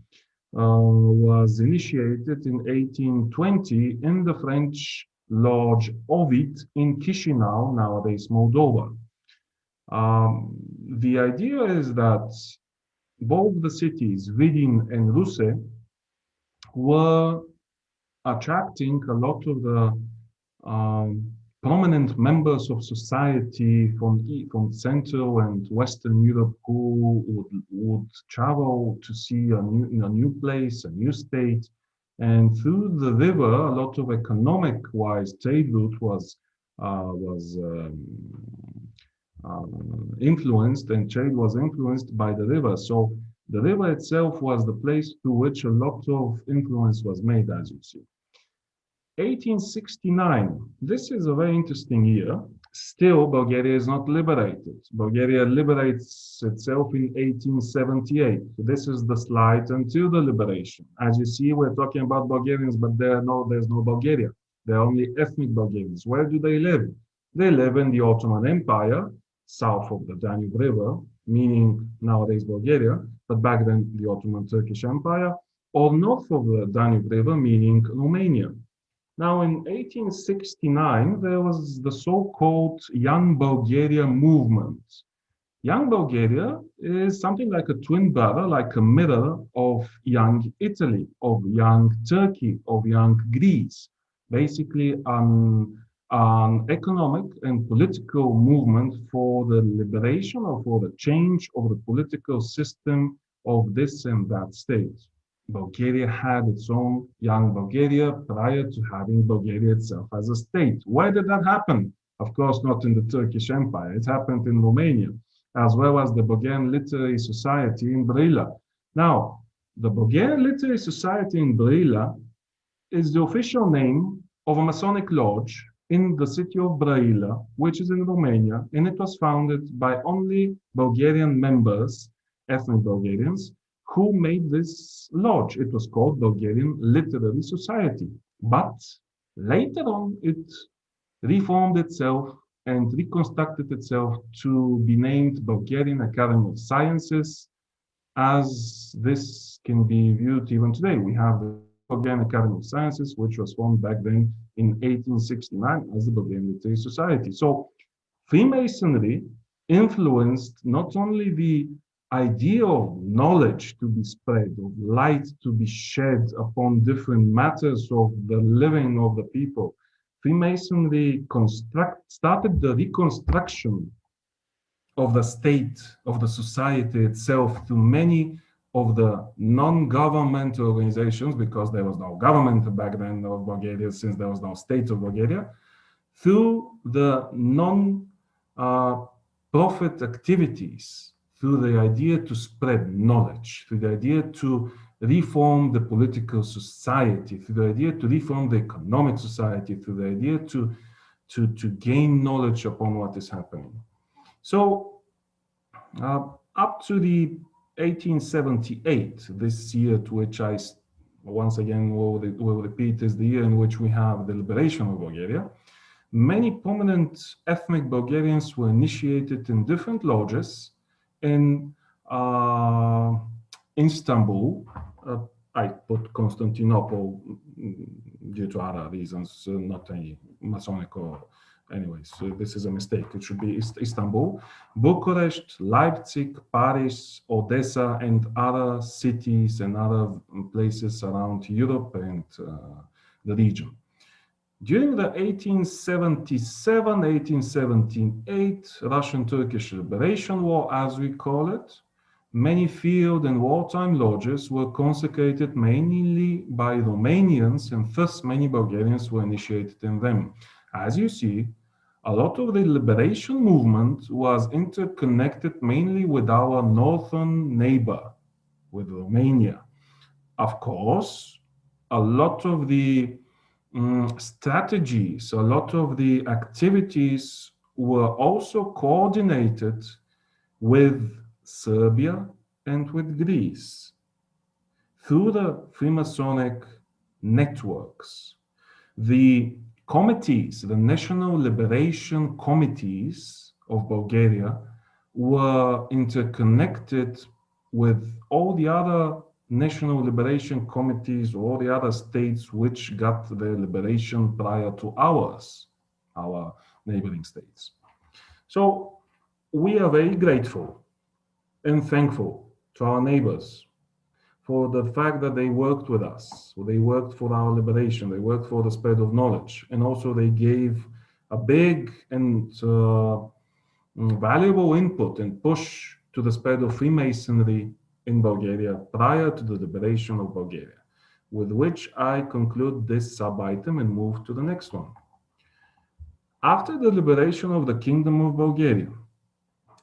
was initiated in 1820 in the French lodge Ovid in Chisinau, nowadays Moldova. The idea is that both the cities, Vidin and Ruse, were attracting a lot of the prominent members of society from Central and Western Europe who would travel to see a new place, a new state. And through the river, a lot of economic-wise trade route was influenced, and trade was influenced by the river. So the river itself was the place through which a lot of influence was made, as you see. 1869, this is a very interesting year. Still, Bulgaria is not liberated. Bulgaria liberates itself in 1878. So this is the slide until the liberation. As you see, we're talking about Bulgarians, but there's no Bulgaria. They're only ethnic Bulgarians. Where do they live? They live in the Ottoman Empire, south of the Danube River, meaning nowadays Bulgaria, but back then the Ottoman Turkish Empire, or north of the Danube River, meaning Romania. Now, in 1869, there was the so-called Young Bulgaria movement. Young Bulgaria is something like a twin brother, like a mirror of young Italy, of young Turkey, of young Greece. Basically, an economic and political movement for the liberation or for the change of the political system of this and that state. Bulgaria had its own Young Bulgaria prior to having Bulgaria itself as a state. Where did that happen? Of course, not in the Turkish Empire. It happened in Romania, as well as the Bulgarian Literary Society in Brila. Now, the Bulgarian Literary Society in Brila is the official name of a Masonic lodge in the city of Brăila, which is in Romania, and it was founded by only Bulgarian members, ethnic Bulgarians, who made this lodge. It was called Bulgarian Literary Society. But later on, it reformed itself and reconstructed itself to be named Bulgarian Academy of Sciences, as this can be viewed even today. We have the Bulgarian Academy of Sciences, which was formed back then in 1869 as the Bulgarian Literary Society. So Freemasonry influenced not only the idea of knowledge to be spread, of light to be shed upon different matters of the living of the people. Freemasonry started the reconstruction of the state, of the society itself, to many of the non-governmental organizations, because there was no government back then of Bulgaria, since there was no state of Bulgaria, through the non-profit activities, through the idea to spread knowledge, through the idea to reform the political society, through the idea to reform the economic society, through the idea to gain knowledge upon what is happening. So up to the 1878, this year to which I once again will repeat is the year in which we have the liberation of Bulgaria, many prominent ethnic Bulgarians were initiated in different lodges in Istanbul. I put Constantinople due to other reasons, not any Masonic or anyways, this is a mistake. It should be Istanbul, Bucharest, Leipzig, Paris, Odessa, and other cities and other places around Europe and the region. During the 1877-1878 Russian-Turkish Liberation War, as we call it, many field and wartime lodges were consecrated mainly by Romanians, and thus many Bulgarians were initiated in them. As you see, a lot of the liberation movement was interconnected mainly with our northern neighbor, with Romania. Of course, a lot of the strategies, a lot of the activities were also coordinated with Serbia and with Greece through the Freemasonic networks. The committees, the National Liberation Committees of Bulgaria, were interconnected with all the other National Liberation Committees, all the other states which got their liberation prior to ours, our neighboring states. So we are very grateful and thankful to our neighbors for the fact that they worked with us. They worked for our liberation. They worked for the spread of knowledge. And also they gave a big and valuable input and push to the spread of Freemasonry in Bulgaria prior to the liberation of Bulgaria, with which I conclude this sub-item and move to the next one. After the liberation of the Kingdom of Bulgaria.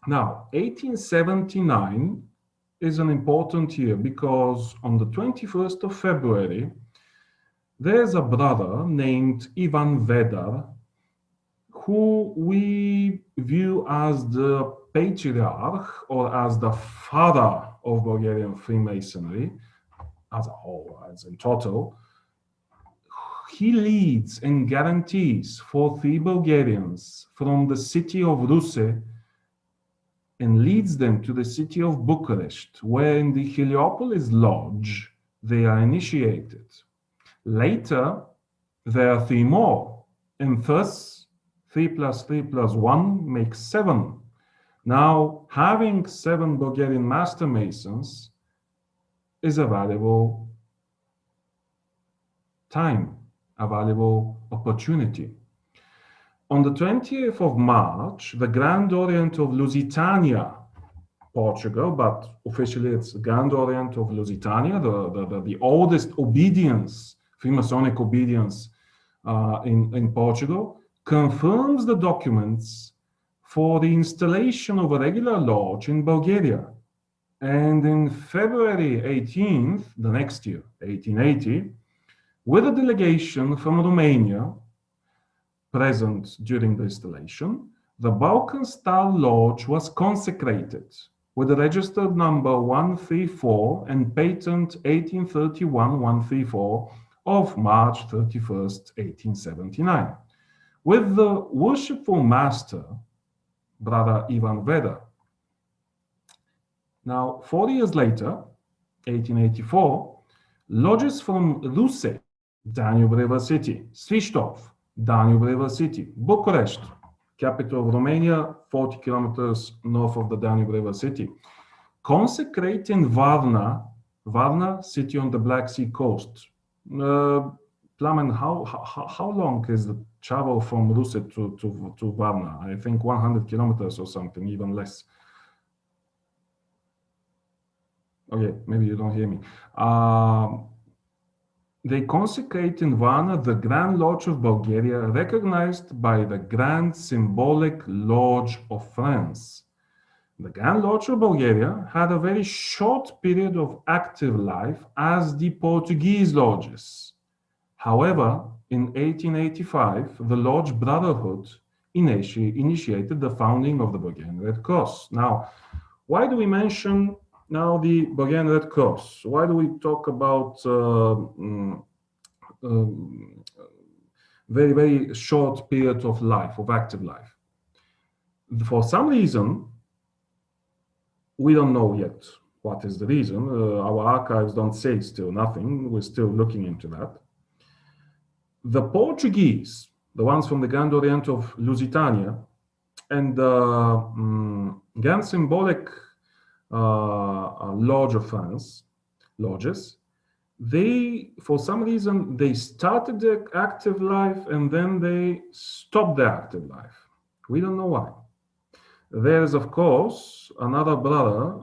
Now, 1879 is an important year because on the 21st of February, there's a brother named Ivan Vedar, who we view as the patriarch or as the father of Bulgarian Freemasonry as a whole, as in total. He leads and guarantees for 3 Bulgarians from the city of Ruse and leads them to the city of Bucharest, where in the Heliopolis Lodge they are initiated. Later, there are 3 more, and thus 3 plus 3 plus 1 makes 7. Now, having 7 Bulgarian Master Masons is a valuable time, a valuable opportunity. On the 20th of March, the Grand Orient of Lusitania, Portugal, but officially it's the Grand Orient of Lusitania, the oldest obedience, Freemasonic obedience in Portugal, confirms the documents for the installation of a regular lodge in Bulgaria. And in February 18th, the next year, 1880, with a delegation from Romania, present during the installation, the Balkan-style lodge was consecrated with the registered number 134 and patent 1831-134 of March 31st, 1879, with the worshipful master, Brother Ivan Vedar. Now, 4 years later, 1884, lodges from Ruse, Danube River City, Svistov, Danube River City, Bucharest, capital of Romania, 40 kilometers north of the Danube River City, consecrating Varna, city on the Black Sea coast. Plamen, how long is the travel from Ruse to Varna? I think 100 kilometers or something, even less. Okay, maybe you don't hear me. They consecrate in Varna the Grand Lodge of Bulgaria, recognized by the Grand Symbolic Lodge of France. The Grand Lodge of Bulgaria had a very short period of active life as the Portuguese lodges. However, in 1885, the Lodge Brotherhood initiated the founding of the Bulgarian Red Cross. Now, why do we mention now the Bulgarian Red Cross? Why do we talk about very, very short period of life, of active life? For some reason, we don't know yet what is the reason. Our archives don't say still nothing. We're still looking into that. The Portuguese, the ones from the Grand Orient of Lusitania, and the Grand Symbolic Lodge of France, lodges, they, for some reason, they started their active life and then they stopped their active life. We don't know why. There is, of course, another brother,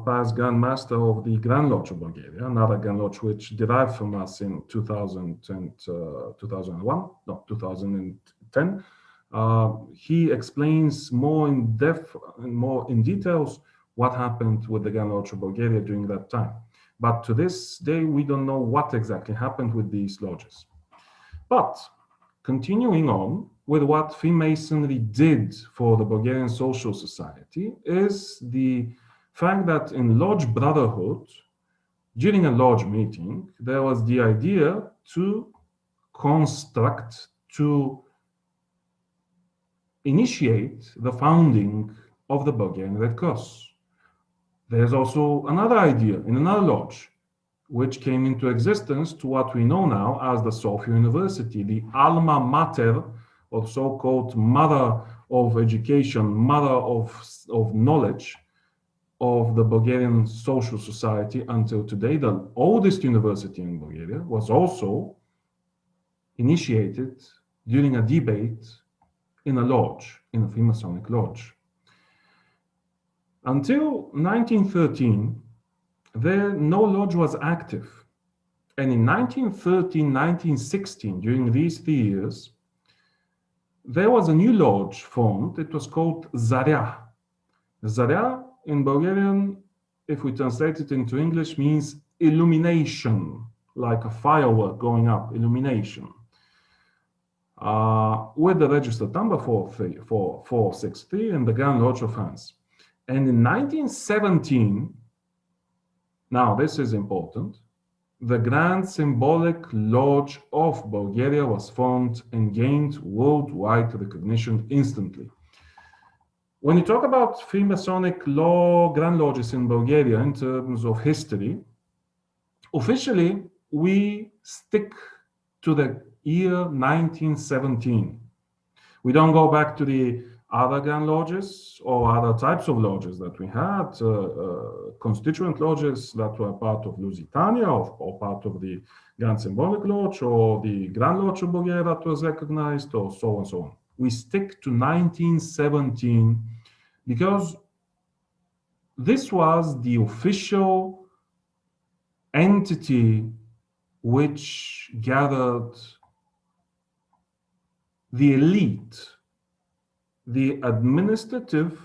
past Grand Master of the Grand Lodge of Bulgaria, another Grand Lodge which derived from us in 2010. He explains more in depth and more in details what happened with the Grand Lodge of Bulgaria during that time. But to this day, we don't know what exactly happened with these lodges. But continuing on with what Freemasonry did for the Bulgarian social society is the fact that in Lodge Brotherhood, during a lodge meeting, there was the idea to construct, to initiate the founding of the Bulgarian Red Cross. There's also another idea in another lodge, which came into existence to what we know now as the Sofia University, the alma mater, or so-called mother of education, mother of knowledge of the Bulgarian social society until today. The oldest university in Bulgaria was also initiated during a debate in a lodge, in a Freemasonic lodge. Until 1913, no lodge was active. And in 1913, 1916, during these 3 years, there was a new lodge formed. It was called Zarya. Zarya in Bulgarian, if we translate it into English, means illumination, like a firework going up, illumination. With the registered number 463 and the Grand Lodge of France. And in 1917, now this is important, the Grand Symbolic Lodge of Bulgaria was formed and gained worldwide recognition instantly. When you talk about Freemasonic law, Grand Lodges in Bulgaria in terms of history, officially we stick to the year 1917. We don't go back to the other Grand Lodges or other types of lodges that we had, constituent lodges that were part of Lusitania or part of the Grand Symbolic Lodge or the Grand Lodge of Bulgaria that was recognized, or so on and so on. We stick to 1917 because this was the official entity which gathered the elite, the administrative,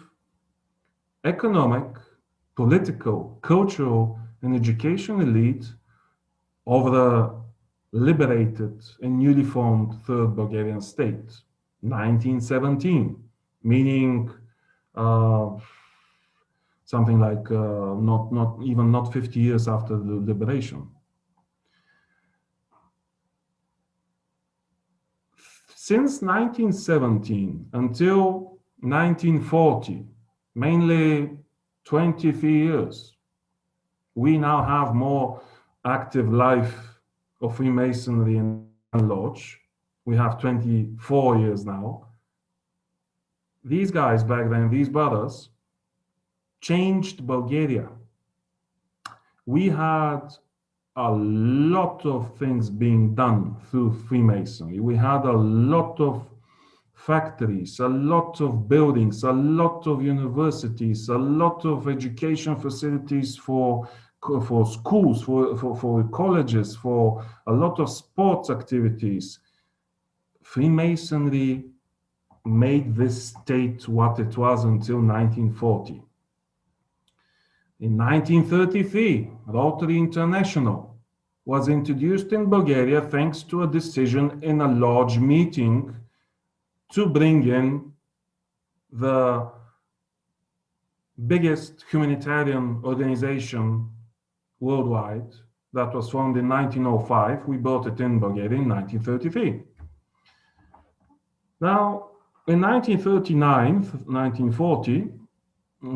economic, political, cultural, and educational elite of the liberated and newly formed Third Bulgarian state. 1917, meaning something like not 50 years after the liberation. Since 1917 until 1940, mainly 23 years, we now have more active life of Freemasonry and Lodge. We have 24 years now. These guys back then, these brothers, changed Bulgaria. We had a lot of things being done through Freemasonry. We had a lot of factories, a lot of buildings, a lot of universities, a lot of education facilities for schools, for colleges, for a lot of sports activities. Freemasonry made this state what it was until 1940. In 1933, Rotary International was introduced in Bulgaria thanks to a decision in a lodge meeting to bring in the biggest humanitarian organization worldwide that was formed in 1905. We brought it in Bulgaria in 1933. Now, in 1939, 1940,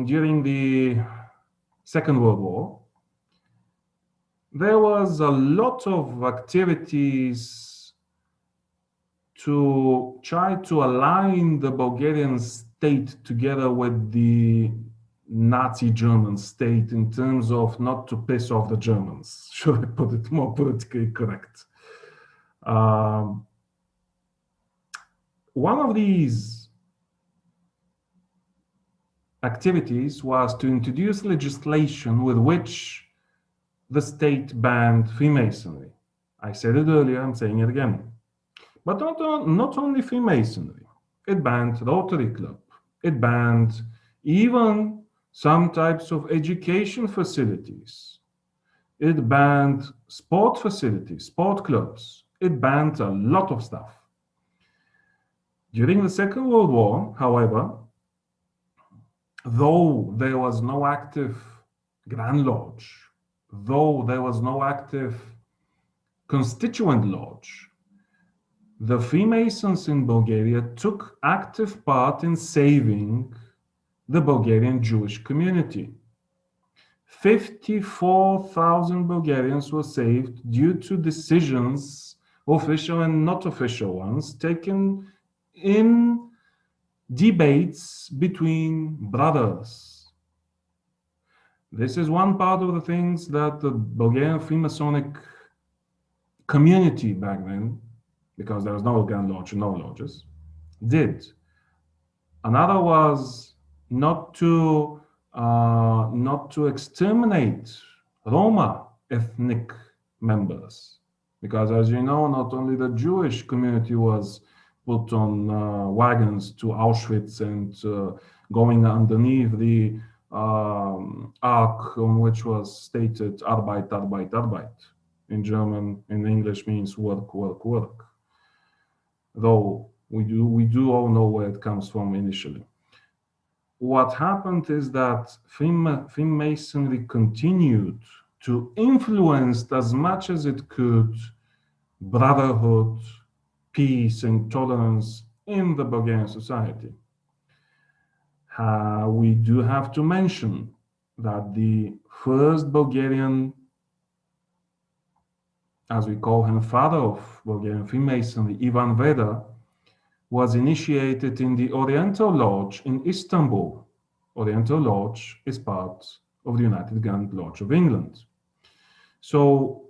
during the Second World War, there was a lot of activities to try to align the Bulgarian state together with the Nazi German state in terms of not to piss off the Germans, should I put it more politically correct. One of these activities was to introduce legislation with which the state banned Freemasonry. I said it earlier, I'm saying it again. But not only Freemasonry, it banned Rotary Club, it banned even some types of education facilities, it banned sport facilities, sport clubs, it banned a lot of stuff. During the Second World War, however, though there was no active Grand Lodge, though there was no active constituent lodge, the Freemasons in Bulgaria took active part in saving the Bulgarian Jewish community. 54,000 Bulgarians were saved due to decisions, official and not official ones, taken in debates between brothers. This is one part of the things that the Bulgarian Freemasonic community back then, because there was no Grand Lodge, no lodges, did. Another was not to exterminate Roma ethnic members, because as you know, not only the Jewish community was put on wagons to Auschwitz and going underneath the ark on which was stated Arbeit, Arbeit, Arbeit. In German, in English means work, work, work. Though we do all know where it comes from initially. What happened is that Freemasonry continued to influence as much as it could brotherhood, peace, and tolerance in the Bulgarian society. We do have to mention that the first Bulgarian, as we call him, father of Bulgarian Freemasonry, Ivan Veda, was initiated in the Oriental Lodge in Istanbul. Oriental Lodge is part of the United Grand Lodge of England. So,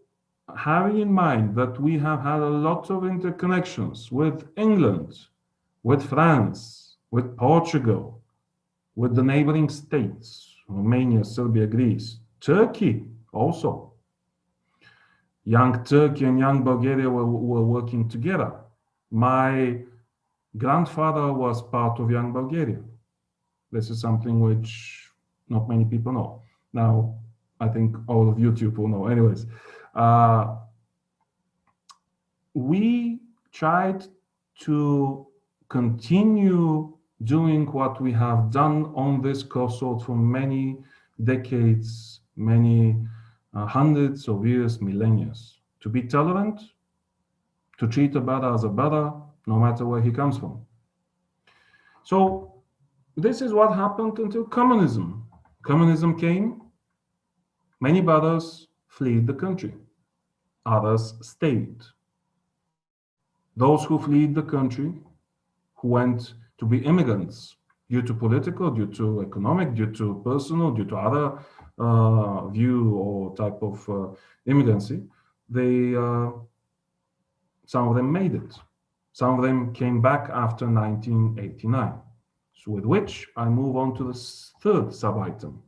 having in mind that we have had a lot of interconnections with England, with France, with Portugal, with the neighboring states, Romania, Serbia, Greece, Turkey also. Young Turkey and young Bulgaria were working together. My grandfather was part of Young Bulgaria. This is something which not many people know. Now, I think all of you will know. Anyways, we tried to continue doing what we have done on this cohort for many decades, many hundreds of years, millennia. To be tolerant, to treat a brother as a brother, no matter where he comes from. So this is what happened until communism. Communism came, many brothers fled the country, others stayed. Those who fled the country, who went to be immigrants due to political, due to economic, due to personal, due to other view or type of immigrancy, they some of them made it. Some of them came back after 1989. So with which I move on to the third sub-item.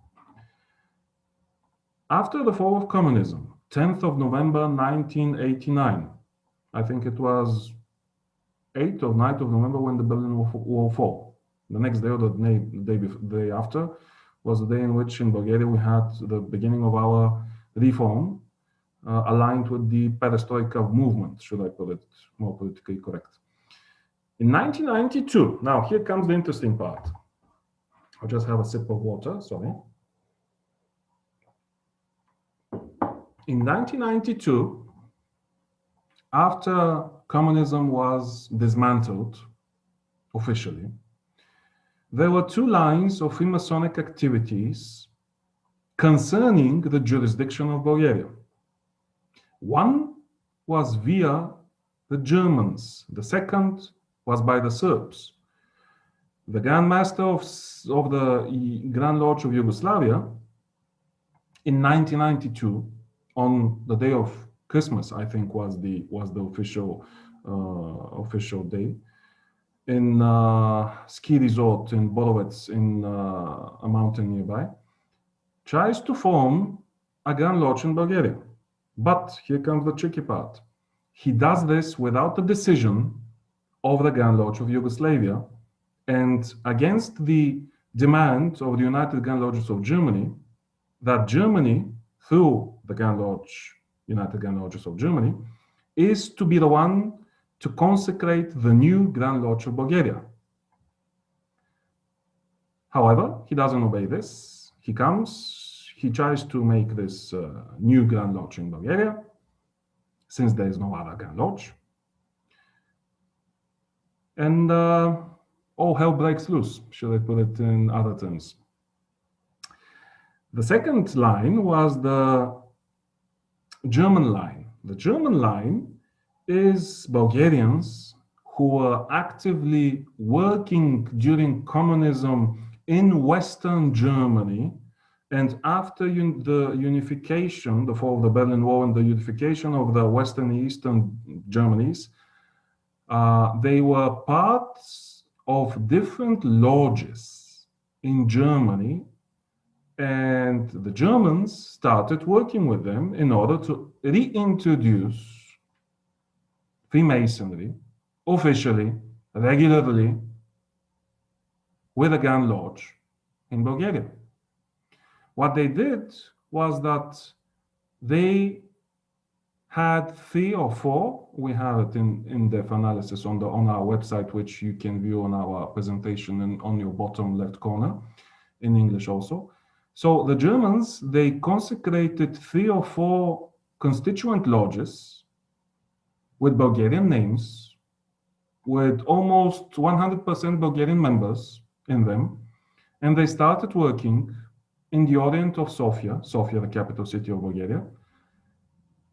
After the fall of communism, 10th of November 1989, I think it was 8th or 9th of November when the Berlin Wall fell. The next day or the day after was the day in which in Bulgaria we had the beginning of our reform aligned with the perestroika movement, should I put it more politically correct. In 1992, now here comes the interesting part. I'll just have a sip of water, sorry. In 1992, after communism was dismantled officially, there were two lines of Freemasonic activities concerning the jurisdiction of Bulgaria. One was via the Germans, the second was by the Serbs. The Grand Master of the Grand Lodge of Yugoslavia in 1992, on the day of Christmas, I think was the official day, in ski resort in Borovets in a mountain nearby, tries to form a Grand Lodge in Bulgaria. But here comes the tricky part. He does this without the decision of the Grand Lodge of Yugoslavia and against the demand of the United Grand Lodges of Germany, that Germany, through the Grand Lodge, United Grand Lodges of Germany, is to be the one to consecrate the new Grand Lodge of Bulgaria. However, he doesn't obey this. He tries to make this new Grand Lodge in Bulgaria, since there is no other Grand Lodge. And all hell breaks loose, should I put it in other terms. The second line was the German line. The German line is Bulgarians who were actively working during communism in Western Germany, and after the unification, the fall of the Berlin Wall and the unification of the Western and Eastern Germanies, they were parts of different lodges in Germany, and the Germans started working with them in order to reintroduce Freemasonry officially, regularly, with a Grand Lodge in Bulgaria. What they did was that they had 3 or 4, we have it in-depth analysis on our website, which you can view on our presentation and on your bottom left corner, in English also. So the Germans, they consecrated 3 or 4 constituent lodges with Bulgarian names, with almost 100% Bulgarian members in them, and they started working in the orient of Sofia, the capital city of Bulgaria,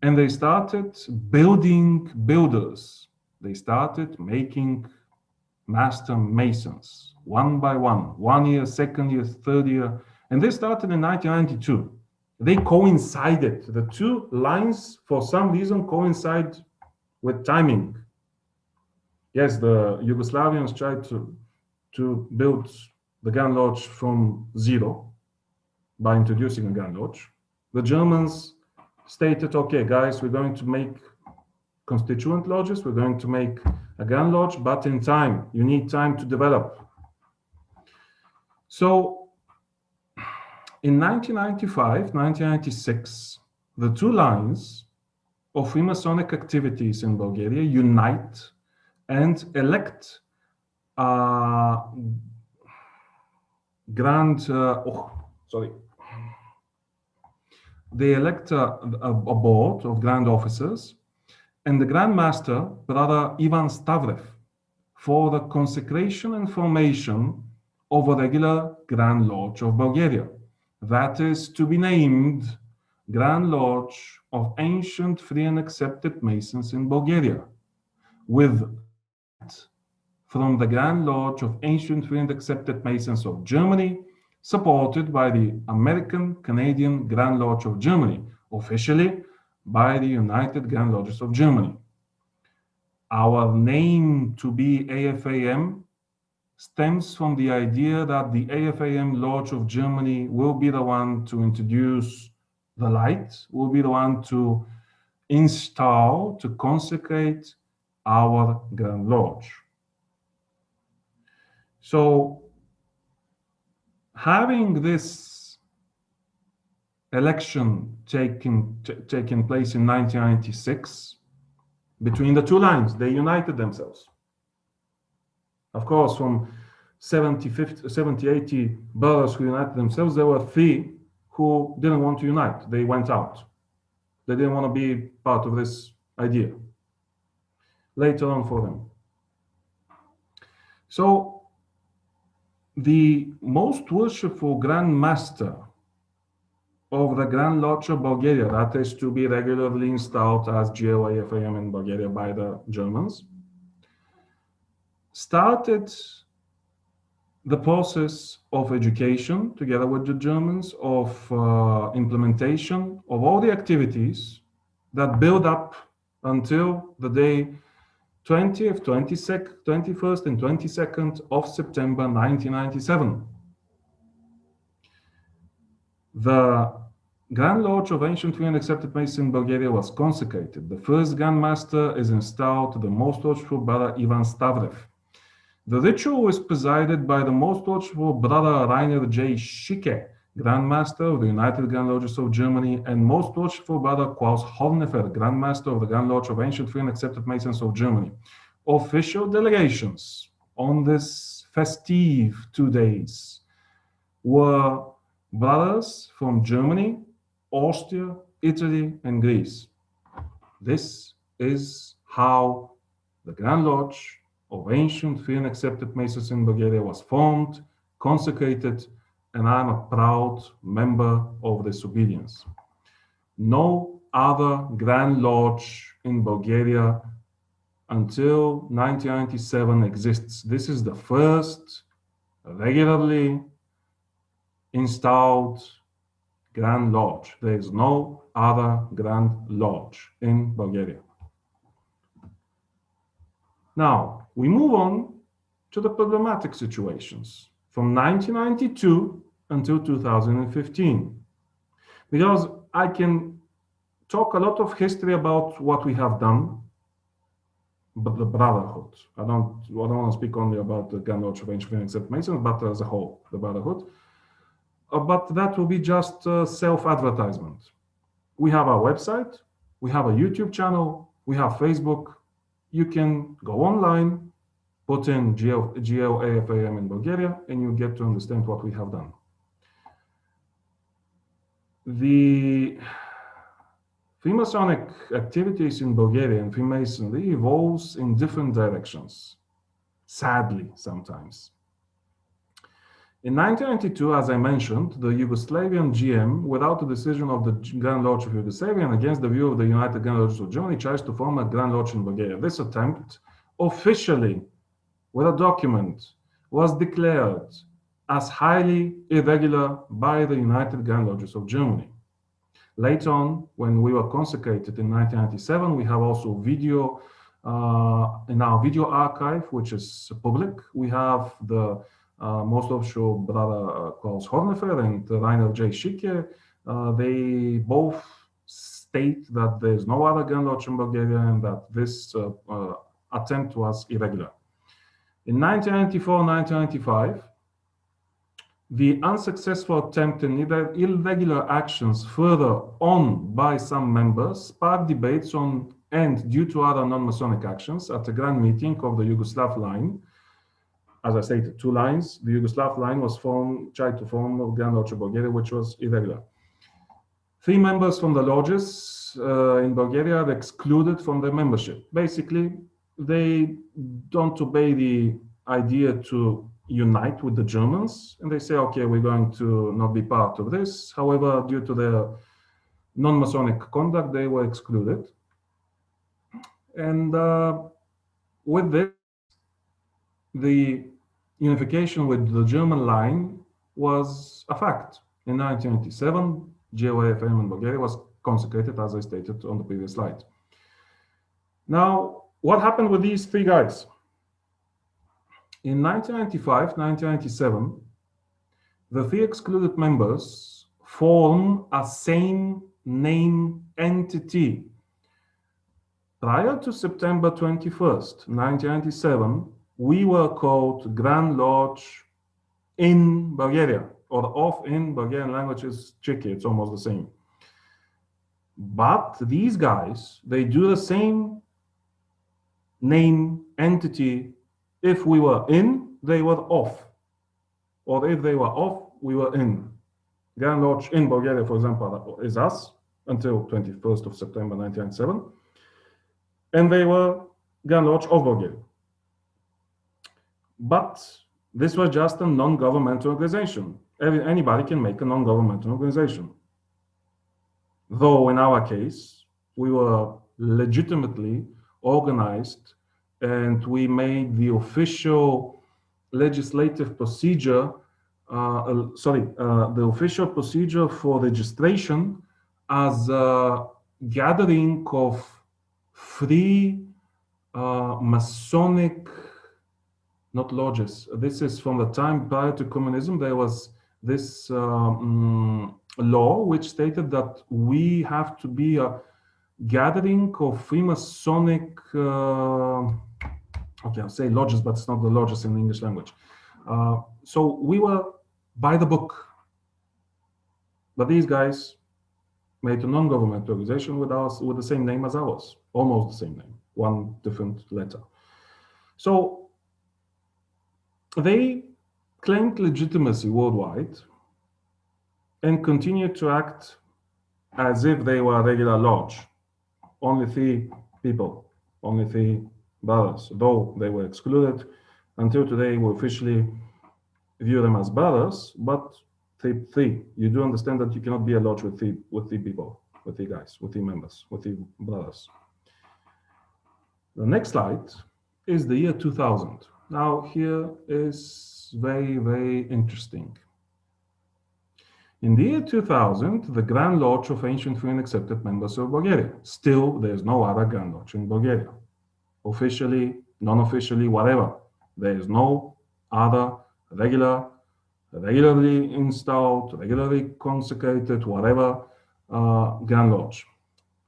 and they started building builders. They started making master masons, one by one, 1 year, 2nd year, 3rd year, and they started in 1992. They coincided, the two lines for some reason coincide with timing. Yes, the Yugoslavians tried to build the Grand Lodge from zero by introducing a Grand Lodge. The Germans stated, okay, guys, we're going to make constituent lodges, we're going to make a Grand Lodge, but in time, you need time to develop. So in 1995, 1996, the two lines of Freemasonic activities in Bulgaria unite and elect They elect a board of grand officers and the Grand Master, Brother Ivan Stavrev, for the consecration and formation of a regular Grand Lodge of Bulgaria. That is to be named Grand Lodge of Ancient, Free and Accepted Masons in Bulgaria, with from the Grand Lodge of Ancient, Free and Accepted Masons of Germany, supported by the American Canadian Grand Lodge of Germany, officially by the United Grand Lodges of Germany. Our name to be AFAM stems from the idea that the AFAM Lodge of Germany will be the one to introduce the light, will be the one to install, to consecrate our Grand Lodge. So having this election taking place in 1996, between the two lines, they united themselves. Of course, from 70, 80 brothers who united themselves, there were 3 who didn't want to unite. They went out. They didn't want to be part of this idea. Later on for them. So the most worshipful Grand Master of the Grand Lodge of Bulgaria, that is to be regularly installed as GLAFAM in Bulgaria by the Germans, started the process of education together with the Germans, of implementation of all the activities that build up until the day 20th, 21st and 22nd of September 1997. The Grand Lodge of Ancient, Free and Accepted Masons in Bulgaria was consecrated. The first Grand Master is installed, the Most Worshipful Brother Ivan Stavrev. The ritual is presided by the Most Worshipful Brother Rainer J. Schicke, Grand Master of the United Grand Lodges of Germany, and Most Worshipful Brother Klaus Hornefer, Grand Master of the Grand Lodge of Ancient, Free and Accepted Masons of Germany. Official delegations on this festive 2 days were brothers from Germany, Austria, Italy, and Greece. This is how the Grand Lodge of Ancient, Free and Accepted Masons in Bulgaria was formed, consecrated, and I'm a proud member of this obedience. No other Grand Lodge in Bulgaria until 1997 exists. This is the first regularly installed Grand Lodge. There is no other Grand Lodge in Bulgaria. Now, we move on to the problematic situations from 1992 until 2015. Because I can talk a lot of history about what we have done, but the Brotherhood. I don't want to speak only about the Grand Lodge of Ancient Free and Accepted Masons, but as a whole, the Brotherhood. But that will be just self-advertisement. We have our website, we have a YouTube channel, we have Facebook. You can go online, put in GLAFAM in Bulgaria, and you get to understand what we have done. The Freemasonic activities in Bulgaria and Freemasonry evolves in different directions, sadly sometimes. In 1992, as I mentioned, the Yugoslavian GM, without the decision of the Grand Lodge of Yugoslavia and against the view of the United Grand Lodges of Germany, tries to form a Grand Lodge in Bulgaria. This attempt, officially, with a document, was declared as highly irregular by the United Grand Lodges of Germany. Later on, when we were consecrated in 1997, we have also video in our video archive, which is public. We have the Most Worshipful Brother Klaus Hornefer and Rainer J. Schicke. They both state that there is no other Grand Lodge in Bulgaria and that this attempt was irregular. In 1994-1995, the unsuccessful attempt and irregular actions further on by some members sparked debates on, and due to other non-Masonic actions, at a grand meeting of the Yugoslav line, as I stated, two lines. The Yugoslav line was tried to form a Grand Lodge of Bulgaria, which was irregular. 3 members from the lodges in Bulgaria are excluded from their membership. Basically, they don't obey the idea to unite with the Germans, and they say, okay, we're going to not be part of this. However, due to their non-Masonic conduct, they were excluded. And with this, the unification with the German line was a fact. In 1987, GOAFM in Bulgaria was consecrated, as I stated on the previous slide. Now, what happened with these 3 guys? In 1995, 1997, the 3 excluded members form a same name entity. Prior to September 21st, 1997, we were called Grand Lodge in Bulgaria, or of in Bulgarian language is tricky, it's almost the same. But these guys, they do the same name entity. If we were in, they were off. Or if they were off, we were in. Grand Lodge in Bulgaria, for example, is us until 21st of September 1997. And they were Grand Lodge of Bulgaria. But this was just a non-governmental organization. Anybody can make a non-governmental organization. Though in our case, we were legitimately organized and we made the official legislative procedure, the official procedure for registration as a gathering of 3 Masonic, not lodges. This is from the time prior to communism. There was this law which stated that we have to be a gathering of Freemasonic, okay, I'll say lodges, but it's not the lodges in the English language. So we were by the book. But these guys made a non-governmental organization with the same name as ours, almost the same name, 1 different letter. So they claimed legitimacy worldwide and continued to act as if they were a regular lodge. Only 3 people, only 3 brothers, though they were excluded. Until today, we officially view them as brothers, but 3. You do understand that you cannot be a lodge with 3 people, with 3 guys, with 3 members, with 3 brothers. The next slide is the year 2000. Now here is very, very interesting. In the year 2000, the Grand Lodge of Ancient Free and Accepted Members of Bulgaria. Still, there's no other Grand Lodge in Bulgaria. Officially, non-officially, whatever. There is no other regularly installed, regularly consecrated, whatever, Grand Lodge.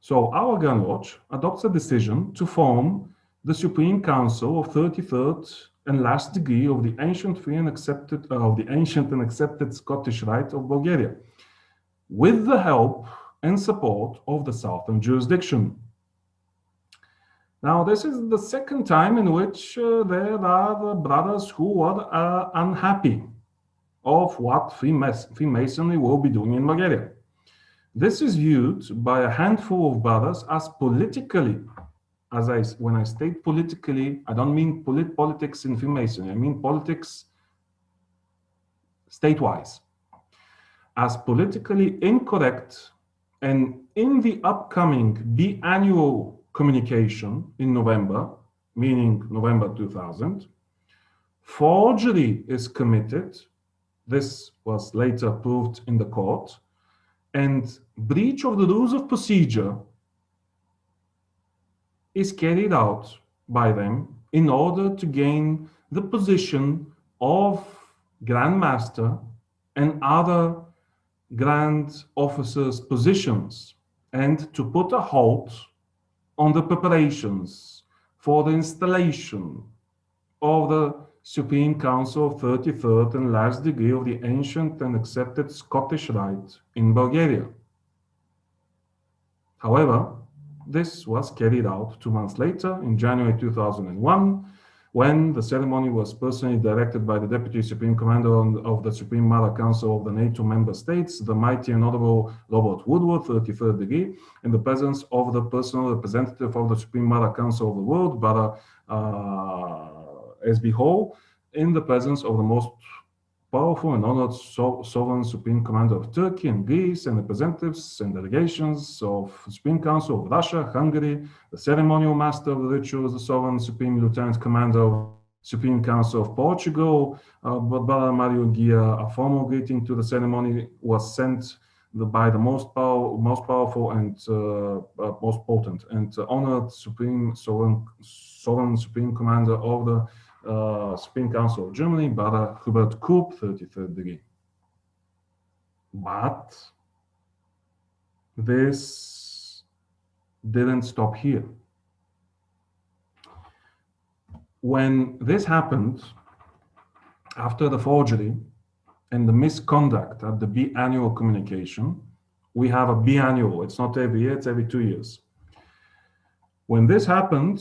So our Grand Lodge adopts a decision to form the Supreme Council of 33rd and last degree of the ancient free and accepted Scottish Rite of Bulgaria, with the help and support of the Southern jurisdiction. Now, this is the second time in which there are brothers who are unhappy of what Freemasonry will be doing in Bulgaria. This is viewed by a handful of brothers as politically, when I state politically, I don't mean politics in Freemasonry, I mean politics state-wise, as politically incorrect. And in the upcoming biannual communication in November, meaning November 2000, forgery is committed. This was later proved in the court, and breach of the rules of procedure is carried out by them in order to gain the position of Grand Master and other Grand Officers' positions, and to put a halt on the preparations for the installation of the Supreme Council of 33rd and last degree of the ancient and accepted Scottish Rite in Bulgaria. However, this was carried out 2 months later, in January 2001, when the ceremony was personally directed by the Deputy Supreme Commander of the Supreme Mother Council of the NATO member states, the Mighty and Honorable Robert Woodward, 33rd degree, in the presence of the personal representative of the Supreme Mother Council of the World, Brother S.B. Hall, in the presence of the most powerful and honored sovereign Supreme Commander of Turkey and Greece, and representatives and delegations of the Supreme Council of Russia, Hungary, the ceremonial master of the rituals, the sovereign Supreme Lieutenant Commander of Supreme Council of Portugal, Brother Mario Guia. A formal greeting to the ceremony was sent by the most powerful and most potent and honored sovereign Supreme Commander of the Supreme Council of Germany, Brother Hubert Koop, 33rd degree. But this didn't stop here. When this happened, after the forgery and the misconduct at the biannual communication, we have a biannual, it's not every year, it's every 2 years. When this happened,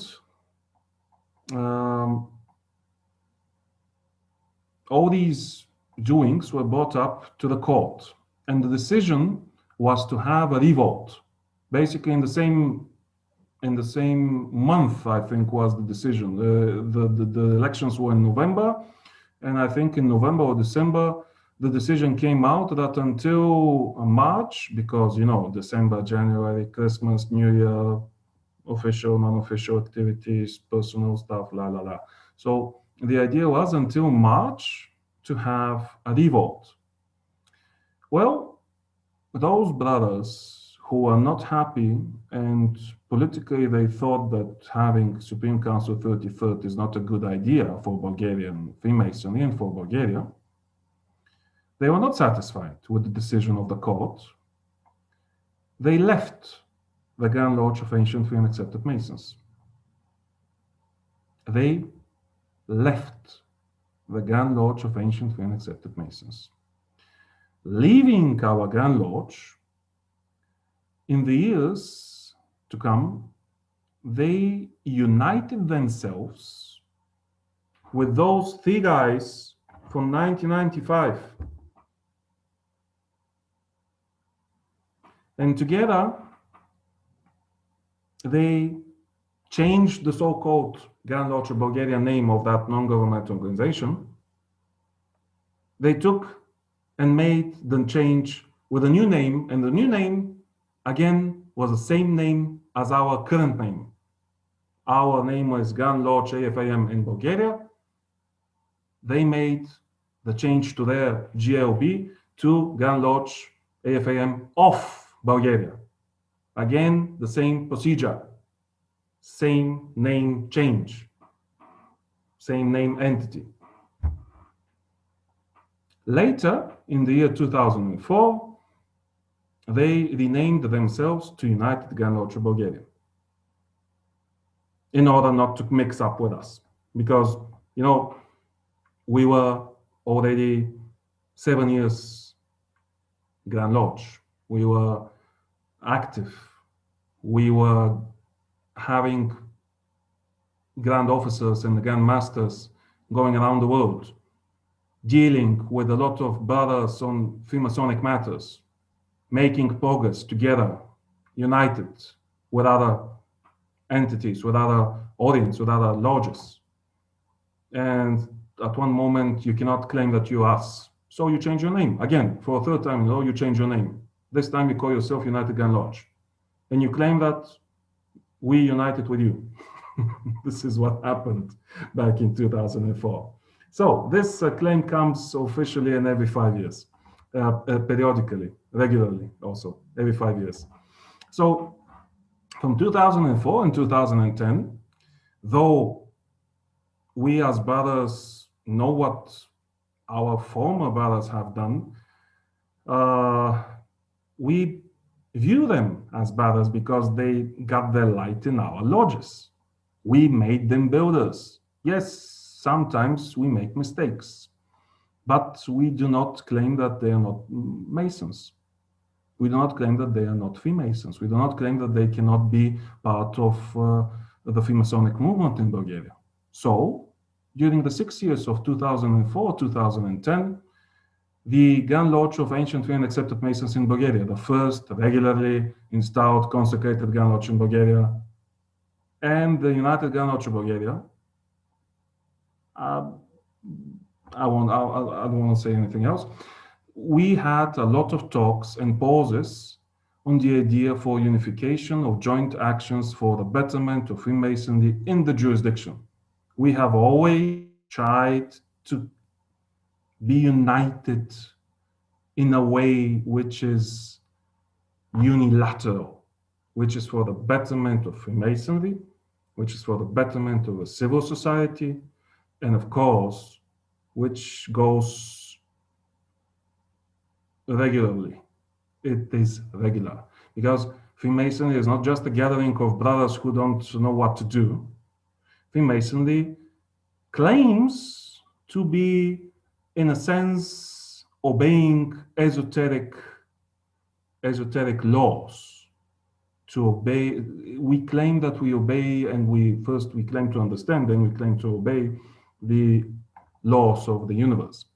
all these doings were brought up to the court, and the decision was to have a revolt. Basically, in the same month, I think, was the decision. The elections were in November, and I think in November or December, the decision came out that until March, because December, January, Christmas, New Year, official, non-official activities, personal stuff, la la la. So the idea was until March to have a revolt. Well, those brothers who are not happy, and politically they thought that having Supreme Council 33rd is not a good idea for Bulgarian Freemasonry and for Bulgaria, they were not satisfied with the decision of the court. They left the Grand Lodge of Ancient Free and Accepted Masons. They left the Grand Lodge of Ancient Free and Accepted Masons. Leaving our Grand Lodge, in the years to come, they united themselves with those three guys from 1995. And together, they changed the so-called Grand Lodge of Bulgaria name of that non-governmental organization. They took and made the change with a new name, and the new name, again, was the same name as our current name. Our name was Grand Lodge AFAM in Bulgaria. They made the change to their GLB to Grand Lodge AFAM of Bulgaria. Again, the same procedure, same name change, same name entity. Later, in the year 2004, they renamed themselves to United Grand Lodge of Bulgaria in order not to mix up with us, because, we were already 7 years Grand Lodge. We were active. We were having Grand Officers and Grand Masters going around the world, dealing with a lot of brothers on Freemasonic matters, making progress together, united with other entities, with other audience, with other lodges. And at one moment, you cannot claim that you're us. So you change your name. Again, for a third time, you change your name. This time you call yourself United Grand Lodge. And you claim that we united with you. This is what happened back in 2004. So this claim comes officially in every 5 years, periodically, regularly also, every 5 years. So from 2004 and 2010, though we as brothers know what our former brothers have done, we view them as brothers because they got their light in our lodges. We made them builders. Yes, sometimes we make mistakes, but we do not claim that they are not Masons. We do not claim that they are not Freemasons. We do not claim that they cannot be part of the Freemasonic movement in Bulgaria. So during the 6 years of 2004-2010, the Grand Lodge of Ancient Free and Accepted Masons in Bulgaria, the first regularly installed consecrated Grand Lodge in Bulgaria, and the United Grand Lodge of Bulgaria, I don't want to say anything else. We had a lot of talks and pauses on the idea for unification of joint actions for the betterment of Freemasonry in the jurisdiction. We have always tried to be united in a way which is unilateral, which is for the betterment of Freemasonry, which is for the betterment of a civil society, and of course, which goes regularly. It is regular, because Freemasonry is not just a gathering of brothers who don't know what to do. Freemasonry claims to be, in a sense, obeying esoteric laws. To obey, we claim that we obey, and we claim to understand, then we claim to obey the laws of the universe.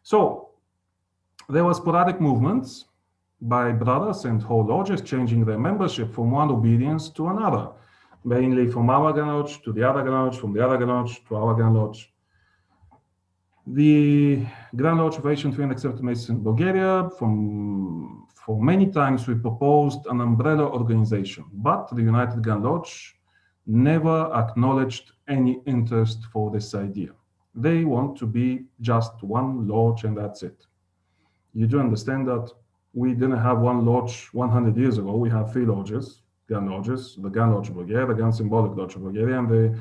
So there were sporadic movements by brothers and whole lodges changing their membership from one obedience to another, mainly from our Grand Lodge to the other Grand Lodge, from the other Grand Lodge to our Grand Lodge. The Grand Lodge of Ancient Free and Accepted Masons in Bulgaria, for many times we proposed an umbrella organization, but the United Grand Lodge never acknowledged any interest for this idea. They want to be just one lodge and that's it. You do understand that we didn't have one lodge 100 years ago. We have three lodges, Grand Lodges, the Grand Lodge of Bulgaria, the Grand Symbolic Lodge of Bulgaria, and the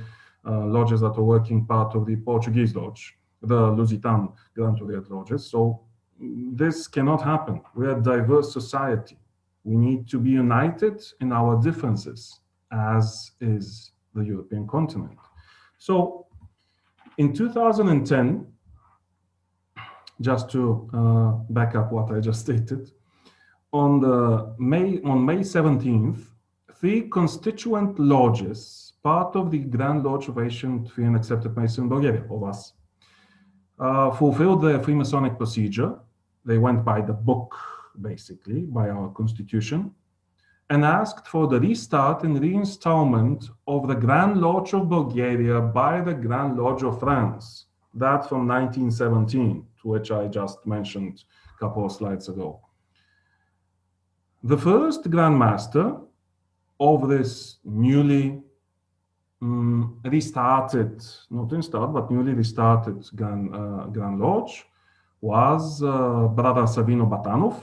lodges that are working part of the Portuguese Lodge, the Lusitan Grand Oriental Lodges. So this cannot happen. We are a diverse society. We need to be united in our differences, as is the European continent. So in 2010, just to back up what I just stated, on May 17th, three constituent lodges, part of the Grand Lodge of Ancient Free and Accepted Masons in Bulgaria, of us, fulfilled their Freemasonic procedure. They went by the book, basically, by our constitution, and asked for the restart and reinstallment of the Grand Lodge of Bulgaria by the Grand Lodge of France, that from 1917, to which I just mentioned a couple of slides ago. The first Grand Master of this newly restarted, not installed, but newly restarted Grand Lodge was Brother Savino Batanov,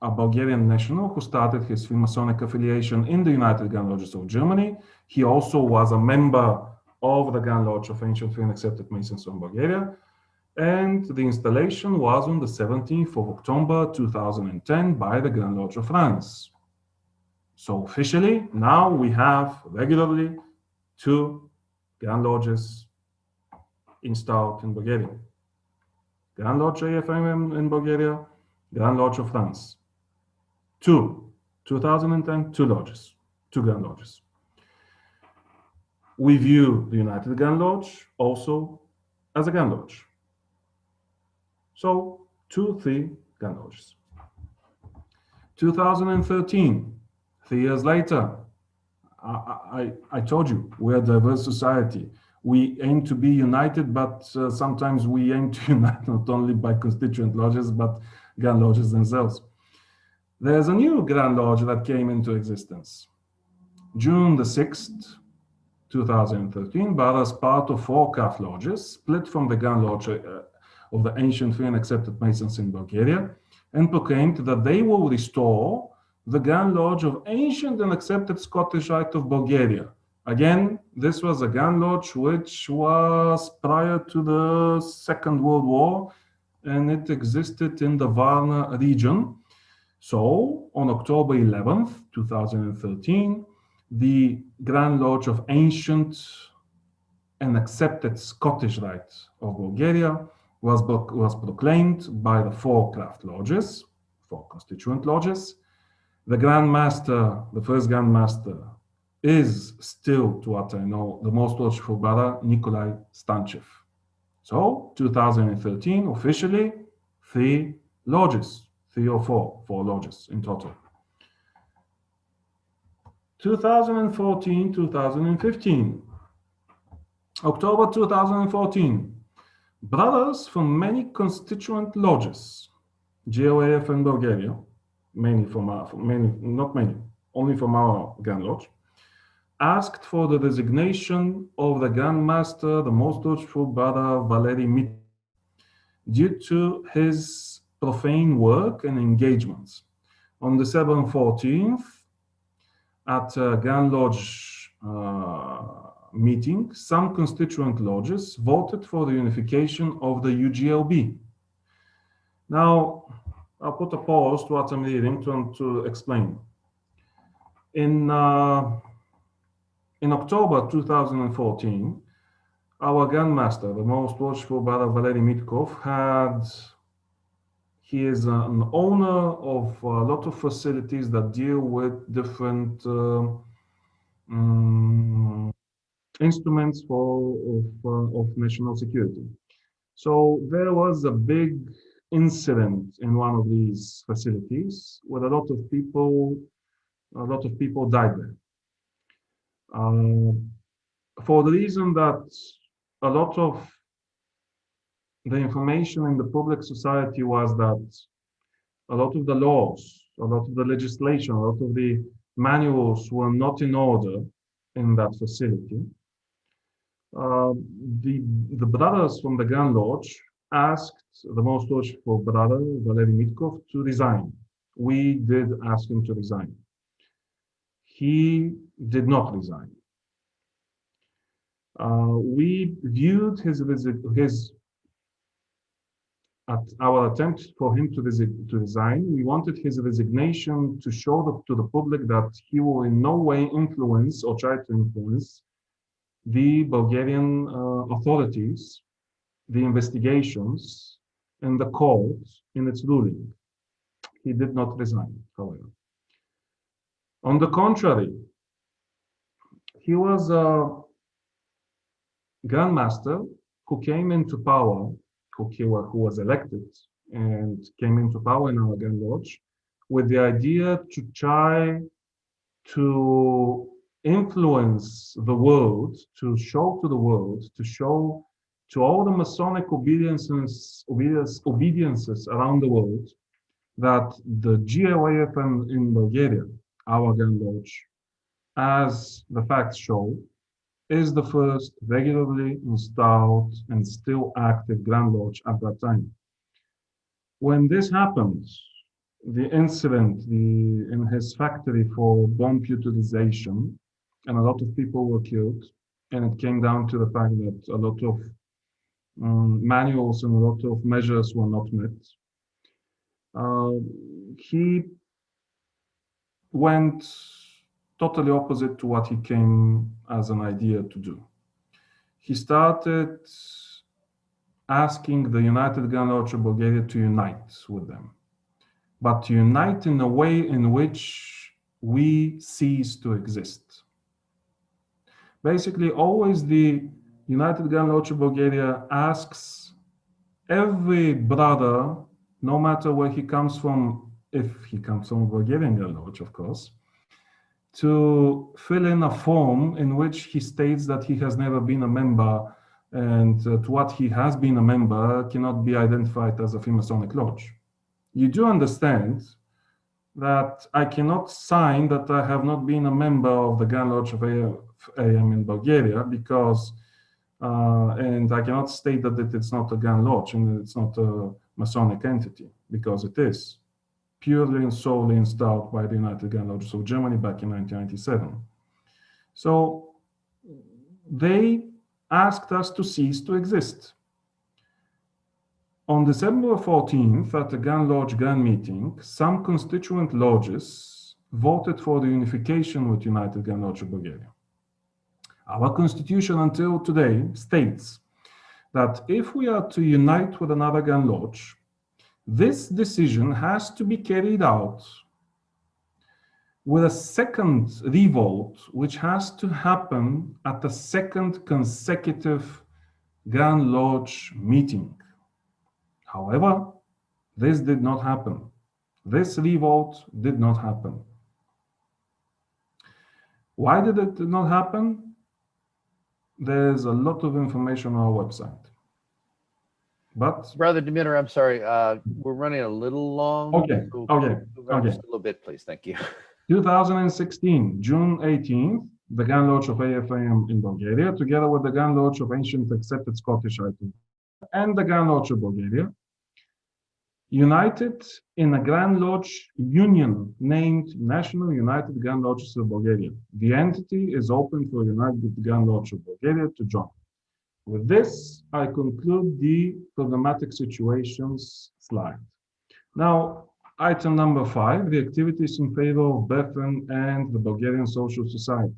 a Bulgarian national who started his Freemasonic affiliation in the United Grand Lodges of Germany. He also was a member of the Grand Lodge of Ancient Free and Accepted Masons of Bulgaria. And the installation was on the 17th of October 2010 by the Grand Lodge of France. So officially, now we have regularly two Grand Lodges installed in Bulgaria. Grand Lodge AFM in Bulgaria, Grand Lodge of France. 2010, two lodges, two Grand Lodges. We view the United Grand Lodge also as a Grand Lodge. So 3 Grand Lodges. 2013, 3 years later, I told you, we're a diverse society. We aim to be united, but sometimes we aim to unite not only by constituent lodges, but Grand Lodges themselves. There's a new Grand Lodge that came into existence. June the 6th, 2013, but as part of 4 craft lodges, split from the Grand Lodge of the Ancient Free and Accepted Masons in Bulgaria, and proclaimed that they will restore the Grand Lodge of Ancient and Accepted Scottish Rite of Bulgaria. Again, this was a Grand Lodge which was prior to the Second World War, and it existed in the Varna region. So, on October 11th, 2013, the Grand Lodge of Ancient and Accepted Scottish Rite of Bulgaria was proclaimed by the 4 craft lodges, 4 constituent lodges. The Grand Master, the first Grand Master is still, to what I know, the most worshipful brother, Nikolai Stanchev. So 2013, officially, 3 lodges, 3 or 4 lodges in total. 2014, 2015. October 2014, brothers from many constituent lodges, GOAF in Bulgaria, only from our Grand Lodge, asked for the resignation of the Grand Master, the most worshipful brother Valery Mit, due to his profane work and engagements. On December 14th, at Grand Lodge meeting, some constituent lodges voted for the unification of the UGLB. Now, I'll put a pause to what I'm reading to explain. In October 2014, our Grand Master, the most worshipful brother Valery Mitkov, he is an owner of a lot of facilities that deal with different instruments of national security. So there was a big incident in one of these facilities where a lot of people died there. For the reason that a lot of the information in the public society was that a lot of the laws, a lot of the legislation, a lot of the manuals were not in order in that facility. The brothers from the Grand Lodge asked the most worshipful brother, Valery Mitkov, to resign. We did ask him to resign. He did not resign. We viewed at our attempt for him to resign, we wanted his resignation to show to the public that he will in no way influence or try to influence the Bulgarian authorities, the investigations, and the court in its ruling. He did not resign, however. On the contrary, he was a Grand Master who came into power, who was elected and came into power in our Grand Lodge with the idea to try to influence the world, to show to the world, to show to all the Masonic obediences around the world that the GOAF in Bulgaria, our Grand Lodge, as the facts show, is the first regularly installed and still active Grand Lodge at that time. When this happened, the incident in his factory for bomb utilization, and a lot of people were killed, and it came down to the fact that a lot of manuals and a lot of measures were not met. He went totally opposite to what he came as an idea to do. He started asking the United Grand Lodge of Bulgaria to unite with them, but to unite in a way in which we cease to exist. Basically, always the United Grand Lodge of Bulgaria asks every brother, no matter where he comes from, if he comes from a Bulgarian Grand Lodge, of course, to fill in a form in which he states that he has never been a member, and to what he has been a member cannot be identified as a Freemasonic lodge. You do understand that I cannot sign that I have not been a member of the Grand Lodge of AM in Bulgaria because, and I cannot state that it's not a Grand Lodge and it's not a Masonic entity, because it is purely and solely installed by the United Grand Lodges of Germany back in 1997. So they asked us to cease to exist. On December 14th, at the Grand Lodge Grand Meeting, some constituent lodges voted for the unification with United Grand Lodge of Bulgaria. Our constitution until today states that if we are to unite with another Grand Lodge, this decision has to be carried out with a second revolt, which has to happen at the second consecutive Grand Lodge meeting. However, this did not happen. This revolt did not happen. Why did it not happen? There's a lot of information on our website. But Brother Dimiter, I'm sorry, we're running a little long. okay, So okay, move on okay. just a little bit, please. Thank you. 2016, June 18th, the Grand Lodge of AFAM in Bulgaria, together with the Grand Lodge of Ancient Accepted Scottish Rite and the Grand Lodge of Bulgaria, united in a Grand Lodge union named National United Grand Lodges of Bulgaria. The entity is open for United Grand Lodge of Bulgaria to join. With this, I conclude the problematic situations slide. Now, item number 5, the activities in favor of Bergen and the Bulgarian Social Society.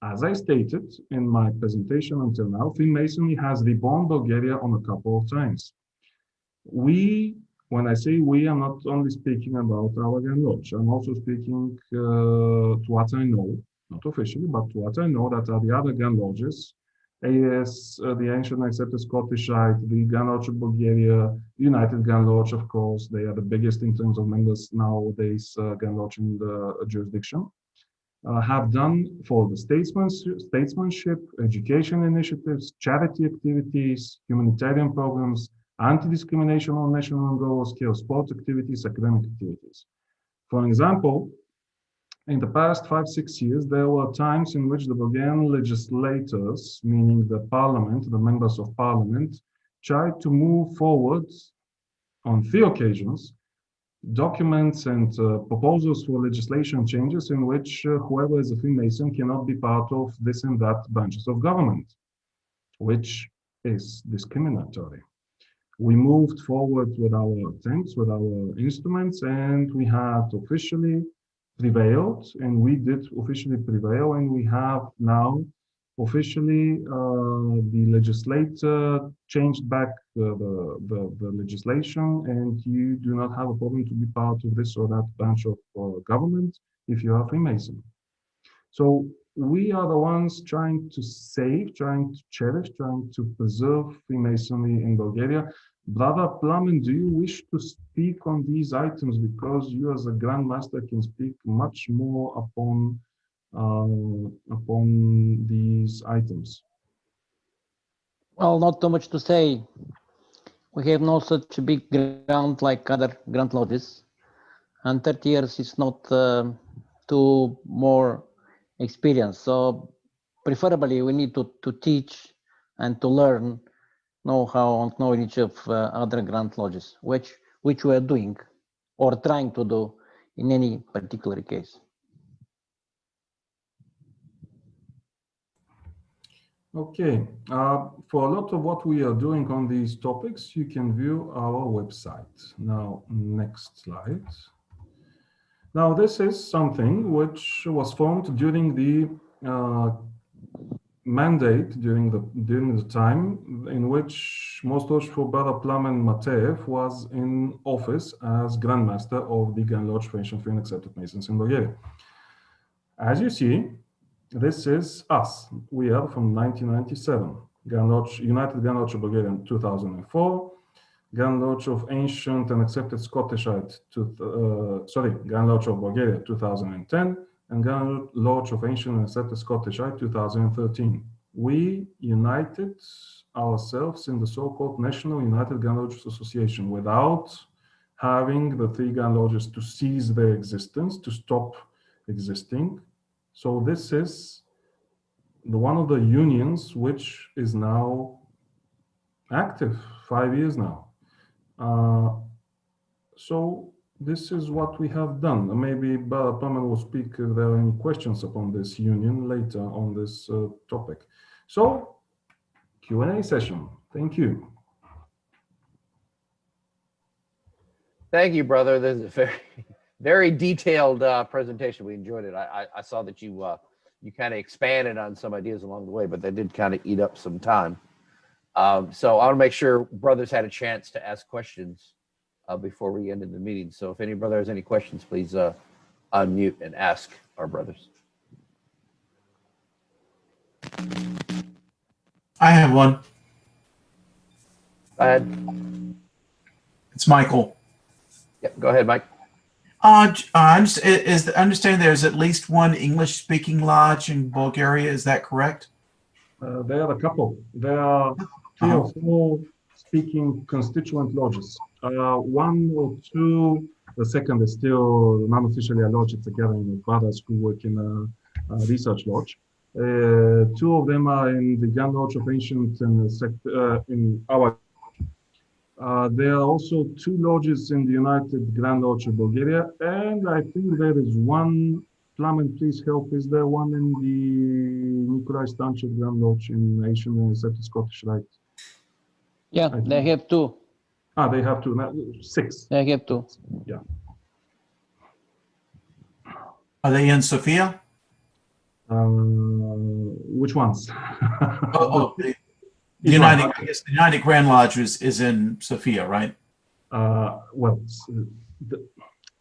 As I stated in my presentation until now, Freemasonry has reborn Bulgaria on a couple of times. When I say we, I'm not only speaking about our Grand Lodge, I'm also speaking to what I know, not officially, but to what I know that are the other Grand Lodges, AS, the Ancient Accepted Scottish Rite, the Grand Lodge of Bulgaria, United Grand Lodge, of course, they are the biggest in terms of members nowadays, Grand Lodge in the jurisdiction, have done for the statesmanship, education initiatives, charity activities, humanitarian programs, anti-discrimination on national and global scale, sports activities, academic activities. For example, in the past 5-6 years, there were times in which the Bulgarian legislators, meaning the parliament, the members of parliament, tried to move forward on 3 occasions, documents and proposals for legislation changes in which whoever is a Freemason cannot be part of this and that branches of government, which is discriminatory. We moved forward with our attempts, with our instruments, and we had officially prevailed, and we did officially prevail, and we have now officially the legislator changed back the legislation, and you do not have a problem to be part of this or that branch of government if you are Freemason. So we are the ones trying to save, trying to cherish, trying to preserve Freemasonry in Bulgaria. Brother Plamen, do you wish to speak on these items, because you as a Grand Master can speak much more upon these items? Well, not too much to say. We have no such a big ground like other Grand Lodges, and 30 years is not too more experience. So preferably we need to teach and to learn know-how and knowledge of other Grand Lodges, which we are doing or trying to do in any particular case. Okay, for a lot of what we are doing on these topics, you can view our website. Now, next slide. Now, this is something which was formed during the mandate, during the time in which Most Worshipful Brother Plamen Mateev was in office as Grand Master of the Grand Lodge for Ancient Free and Accepted Masons in Bulgaria. As you see, this is us. We are from 1997. Grand Lodge, United Grand Lodge of Bulgaria in 2004. Grand Lodge of Ancient and Accepted Scottish Rite, Grand Lodge of Bulgaria 2010, and Grand Lodge of Ancient and Accepted Scottish Rite 2013. We united ourselves in the so-called National United Grand Lodges Association without having the 3 Grand Lodges to cease their existence, to stop existing. So this is one of the unions which is now active, 5 years now. So this is what we have done. Maybe Brother Plamen will speak if there are any questions upon this union later on this topic. So Q&A session. Thank you. Thank you, brother. This is a very, very detailed presentation. We enjoyed it. I saw that you kind of expanded on some ideas along the way, but that did kind of eat up some time. So I want to make sure brothers had a chance to ask questions before we ended the meeting. So if any brother has any questions, please unmute and ask our brothers. I have one. Go ahead. It's Michael. Yeah, go ahead, Mike. Understand there's at least one English-speaking lodge in Bulgaria. Is that correct? There are a couple. There are 3 or 4 speaking constituent lodges. 1 or 2. The second is still non-officially a lodge. It's a gathering of brothers who work in a research lodge. 2 of them are in the Grand Lodge of Ancient and in our. There are also 2 lodges in the United Grand Lodge of Bulgaria, and I think there is one. Plamen, please help. Is there one in the Nikolai Stanchev Grand Lodge in Ancient and Scottish Rite? Yeah, they have 2. They have 2. 6. They have 2. Yeah. Are they in Sofia? Which ones? The United, I guess the United Grand Lodge is in Sofia, right? Well,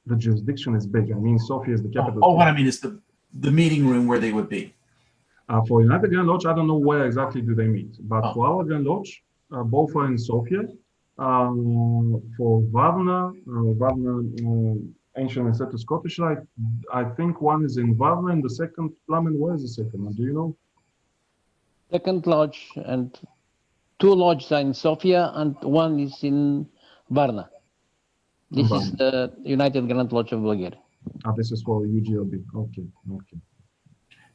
the jurisdiction is big. I mean, Sofia is the capital. What I mean is the meeting room where they would be. For United Grand Lodge, I don't know where exactly do they meet, but for our Grand Lodge, both are in Sofia. For Varna, Ancient and Set Scottish Rite, I think one is in Varna and the second, Plamen, where is the second one? Do you know? Second lodge and 2 lodges are in Sofia and 1 is in Varna. This is the United Grand Lodge of Bulgaria. This is for UGLB. Okay.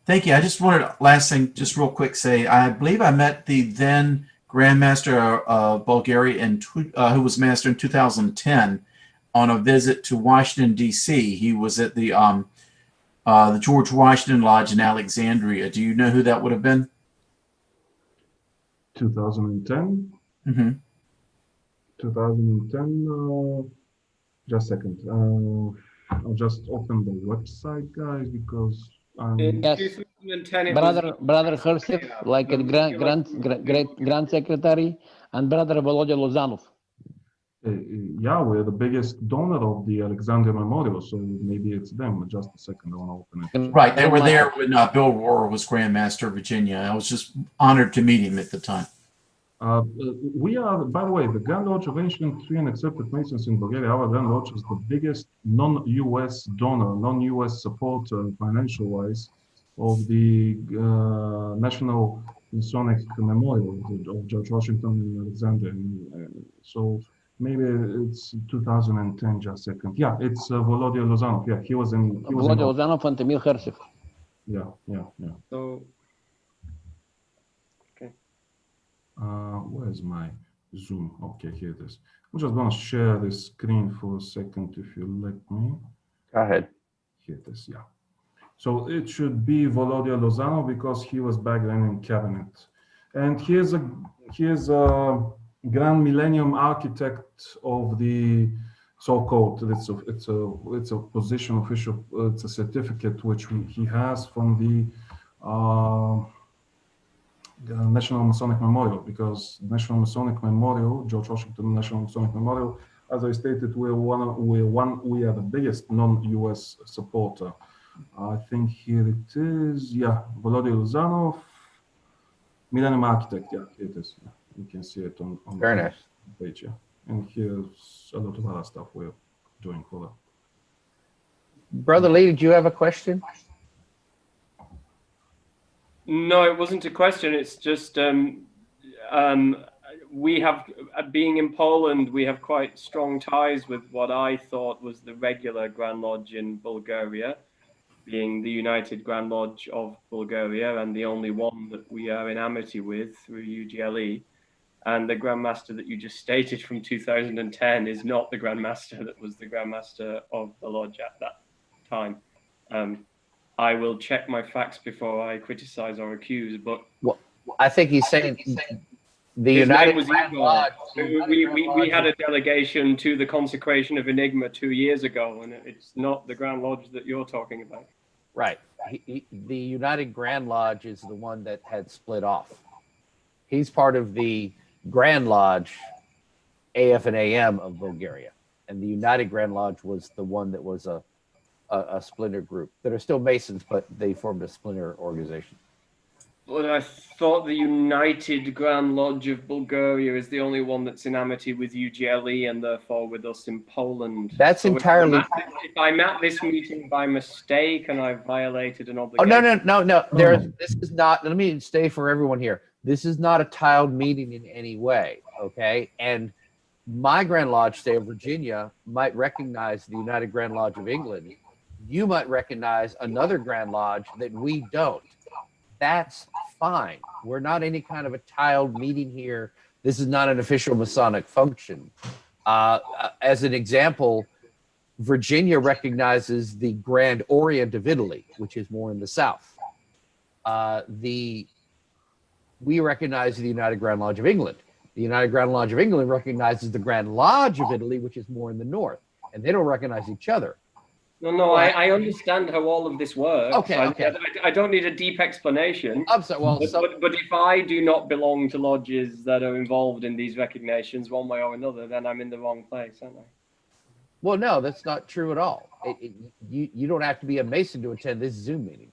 Thank you. I just wanted, last thing, just real quick, say, I believe I met the then Grand Master of Bulgaria, who was Master in 2010, on a visit to Washington, D.C. He was at the George Washington Lodge in Alexandria. Do you know who that would have been? 2010? Mm-hmm. 2010, just a second. I'll just open the website, guys, because In Yes. 2010, it Brother Hersef, like a grand secretary, and Brother Volodya Lozanov. yeah, we're the biggest donor of the Alexandria Memorial, so maybe it's them. Just a second, I want to open it. Right, they were there when Bill Rohr was Grand Master of Virginia. I was just honored to meet him at the time. We are, by the way, the Grand Lodge of Ancient Free and Accepted Masons in Bulgaria. Our Grand Lodge is the biggest non-US donor, non-US supporter, financial-wise, of the National Masonic Memorial of George Washington in Alexandria. So maybe it's 2010. Just a second. Yeah, it's Volodya Lozanov. Yeah, he was in. Volodya Lozanov and Emil Hersef. Yeah. So, Where's my Zoom? Okay, here it is. I'm just gonna share this screen for a second, if you let me. Go ahead. Here it is. Yeah. So it should be Volodya Lozanov because he was back then in cabinet, and here's a Grand Millennium Architect of the so-called. It's a position official. It's a certificate which he has from the National Masonic Memorial, because National Masonic Memorial, George Washington National Masonic Memorial, as I stated, we are the biggest non-US supporter. I think here it is. Yeah, Volodya Lozanov, Millennium Architect. Yeah, here it is. Yeah, you can see it on Very nice. the page. Yeah, and here's a lot of other stuff we're doing for that. Brother Lee, did you have a question? no, it wasn't a question. It's just we have, being in Poland, we have quite strong ties with what I thought was the regular Grand Lodge in Bulgaria, being the United Grand Lodge of Bulgaria, and the only one that we are in amity with through UGLE. And the Grand Master that you just stated from 2010 is not the Grand Master that was the Grand Master of the Lodge at that time. I will check my facts before I criticize or accuse, but Well, I think he's saying the his name United was Grand Igor. Lodge. We had a delegation to the consecration of Enigma 2 years ago, and it's not the Grand Lodge that you're talking about. Right. The United Grand Lodge is the one that had split off. He's part of the Grand Lodge, AF and AM of Bulgaria. And the United Grand Lodge was the one that was a a splinter group that are still Masons, but they formed a splinter organization. Well, I thought the United Grand Lodge of Bulgaria is the only one that's in amity with UGLE and therefore with us in Poland. That's So entirely. If I'm at this meeting by mistake and I've violated an Oh, obligation. no. This is not, let me stay for everyone here. This is not a tiled meeting in any way, okay? And my Grand Lodge, state of Virginia, might recognize the United Grand Lodge of England. You might recognize another Grand Lodge that we don't. That's fine. We're not any kind of a tiled meeting here. This is not an official Masonic function. As an example, Virginia recognizes the Grand Orient of Italy, which is more in the south. We recognize the United Grand Lodge of England. The United Grand Lodge of England recognizes the Grand Lodge of Italy, which is more in the north, and they don't recognize each other. No, I understand how all of this works. Okay. I don't need a deep explanation. I'm sorry, well, but if I do not belong to lodges that are involved in these recognitions one way or another, then I'm in the wrong place, aren't I? well, no, that's not true at all. You don't have to be a Mason to attend this Zoom meeting.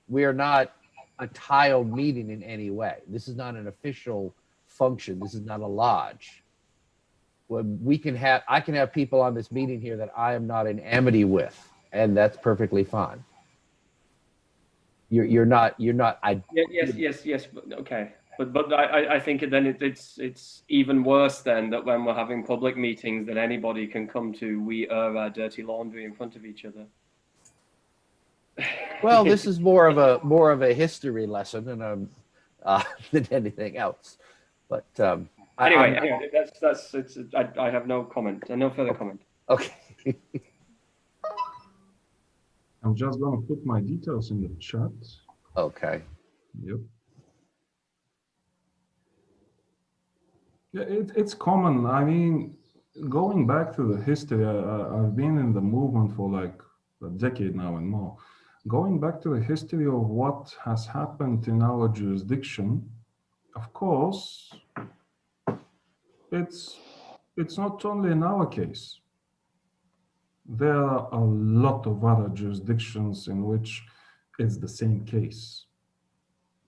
We are not a tiled meeting in any way. This is not an official function. This is not a lodge. I can have people on this meeting here that I am not in amity with, and that's perfectly fine. You're not. Yes. Okay, but I think then it's even worse then that when we're having public meetings that anybody can come to, we air our dirty laundry in front of each other. Well, this is more of a history lesson than anything else. But anyway, I have no comment. No further comment. Okay. I'm just going to put my details in the chat. Okay. Yep. Yeah, it's common. I mean, going back to the history, I've been in the movement for like a decade now and more. Going back to the history of what has happened in our jurisdiction, of course, it's not only in our case. There are a lot of other jurisdictions in which it's the same case.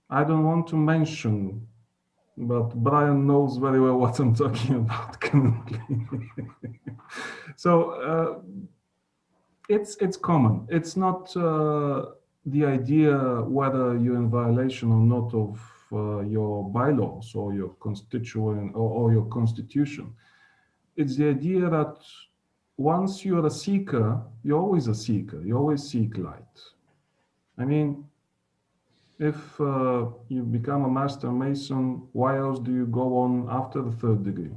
I don't want to mention, but Brian knows very well what I'm talking about currently. So it's common. It's not the idea whether you're in violation or not of your bylaws or your constituent or your constitution. It's the idea that once you're a seeker, you're always a seeker. You always seek light. I mean, if you become a master mason, why else do you go on after the third degree?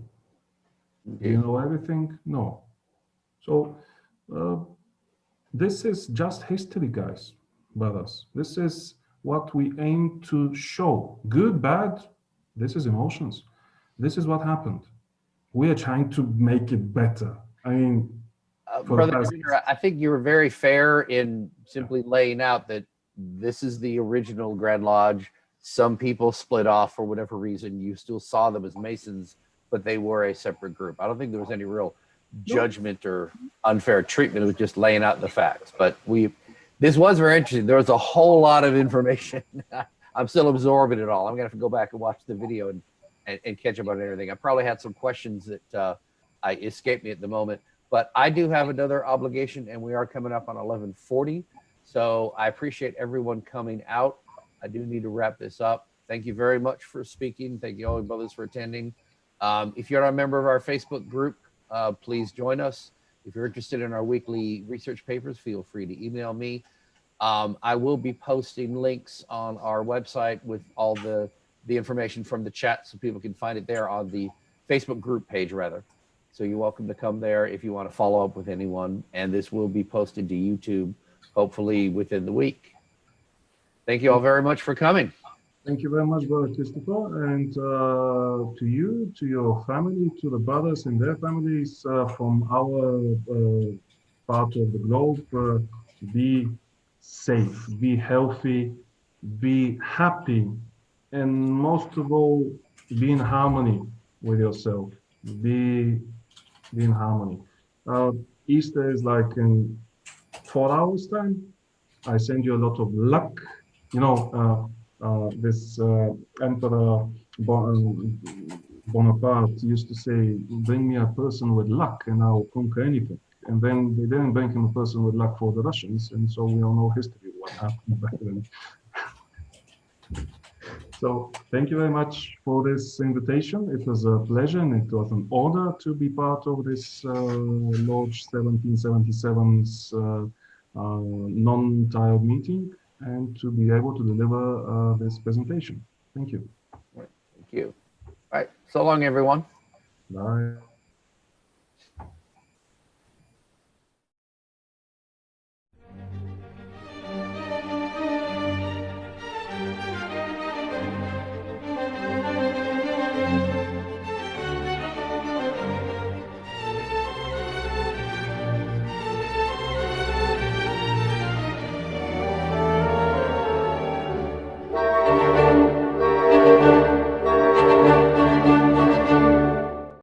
Do you know everything? No. So this is just history, guys, brothers. This is what we aim to show. Good, bad, this is emotions. This is what happened. We are trying to make it better. I mean, Brother Dimiter, I think you were very fair in simply laying out that this is the original Grand Lodge. Some people split off for whatever reason. You still saw them as Masons, but they were a separate group. I don't think there was any real judgment or unfair treatment. It was just laying out the facts. But this was very interesting. There was a whole lot of information. I'm still absorbing it all. I'm gonna have to go back and watch the video and catch up on everything. I probably had some questions that escaped me at the moment. But I do have another obligation, and we are coming up on 11:40. So I appreciate everyone coming out. I do need to wrap this up. Thank you very much for speaking. Thank you all, brothers, for attending. If you're not a member of our Facebook group, please join us. If you're interested in our weekly research papers, feel free to email me. I will be posting links on our website with all the information from the chat so people can find it there on the Facebook group page, rather. So you're welcome to come there if you want to follow up with anyone. And this will be posted to YouTube, hopefully within the week. Thank you all very much for coming. Thank you very much, Brother Christopher. And to you, to your family, to the brothers and their families from our part of the globe, be safe, be healthy, be happy, and most of all, be in harmony with yourself. Be in harmony. Easter is like in 4 hours time. I send you a lot of luck. You know, this Emperor Bonaparte used to say, bring me a person with luck and I'll conquer anything. And then they didn't bring him a person with luck for the Russians. And so we all know history, what happened back then. So thank you very much for this invitation. It was a pleasure and it was an honor to be part of this Lodge 1777's non-tiled meeting and to be able to deliver this presentation. Thank you. Thank you. All right. So long, everyone. Bye.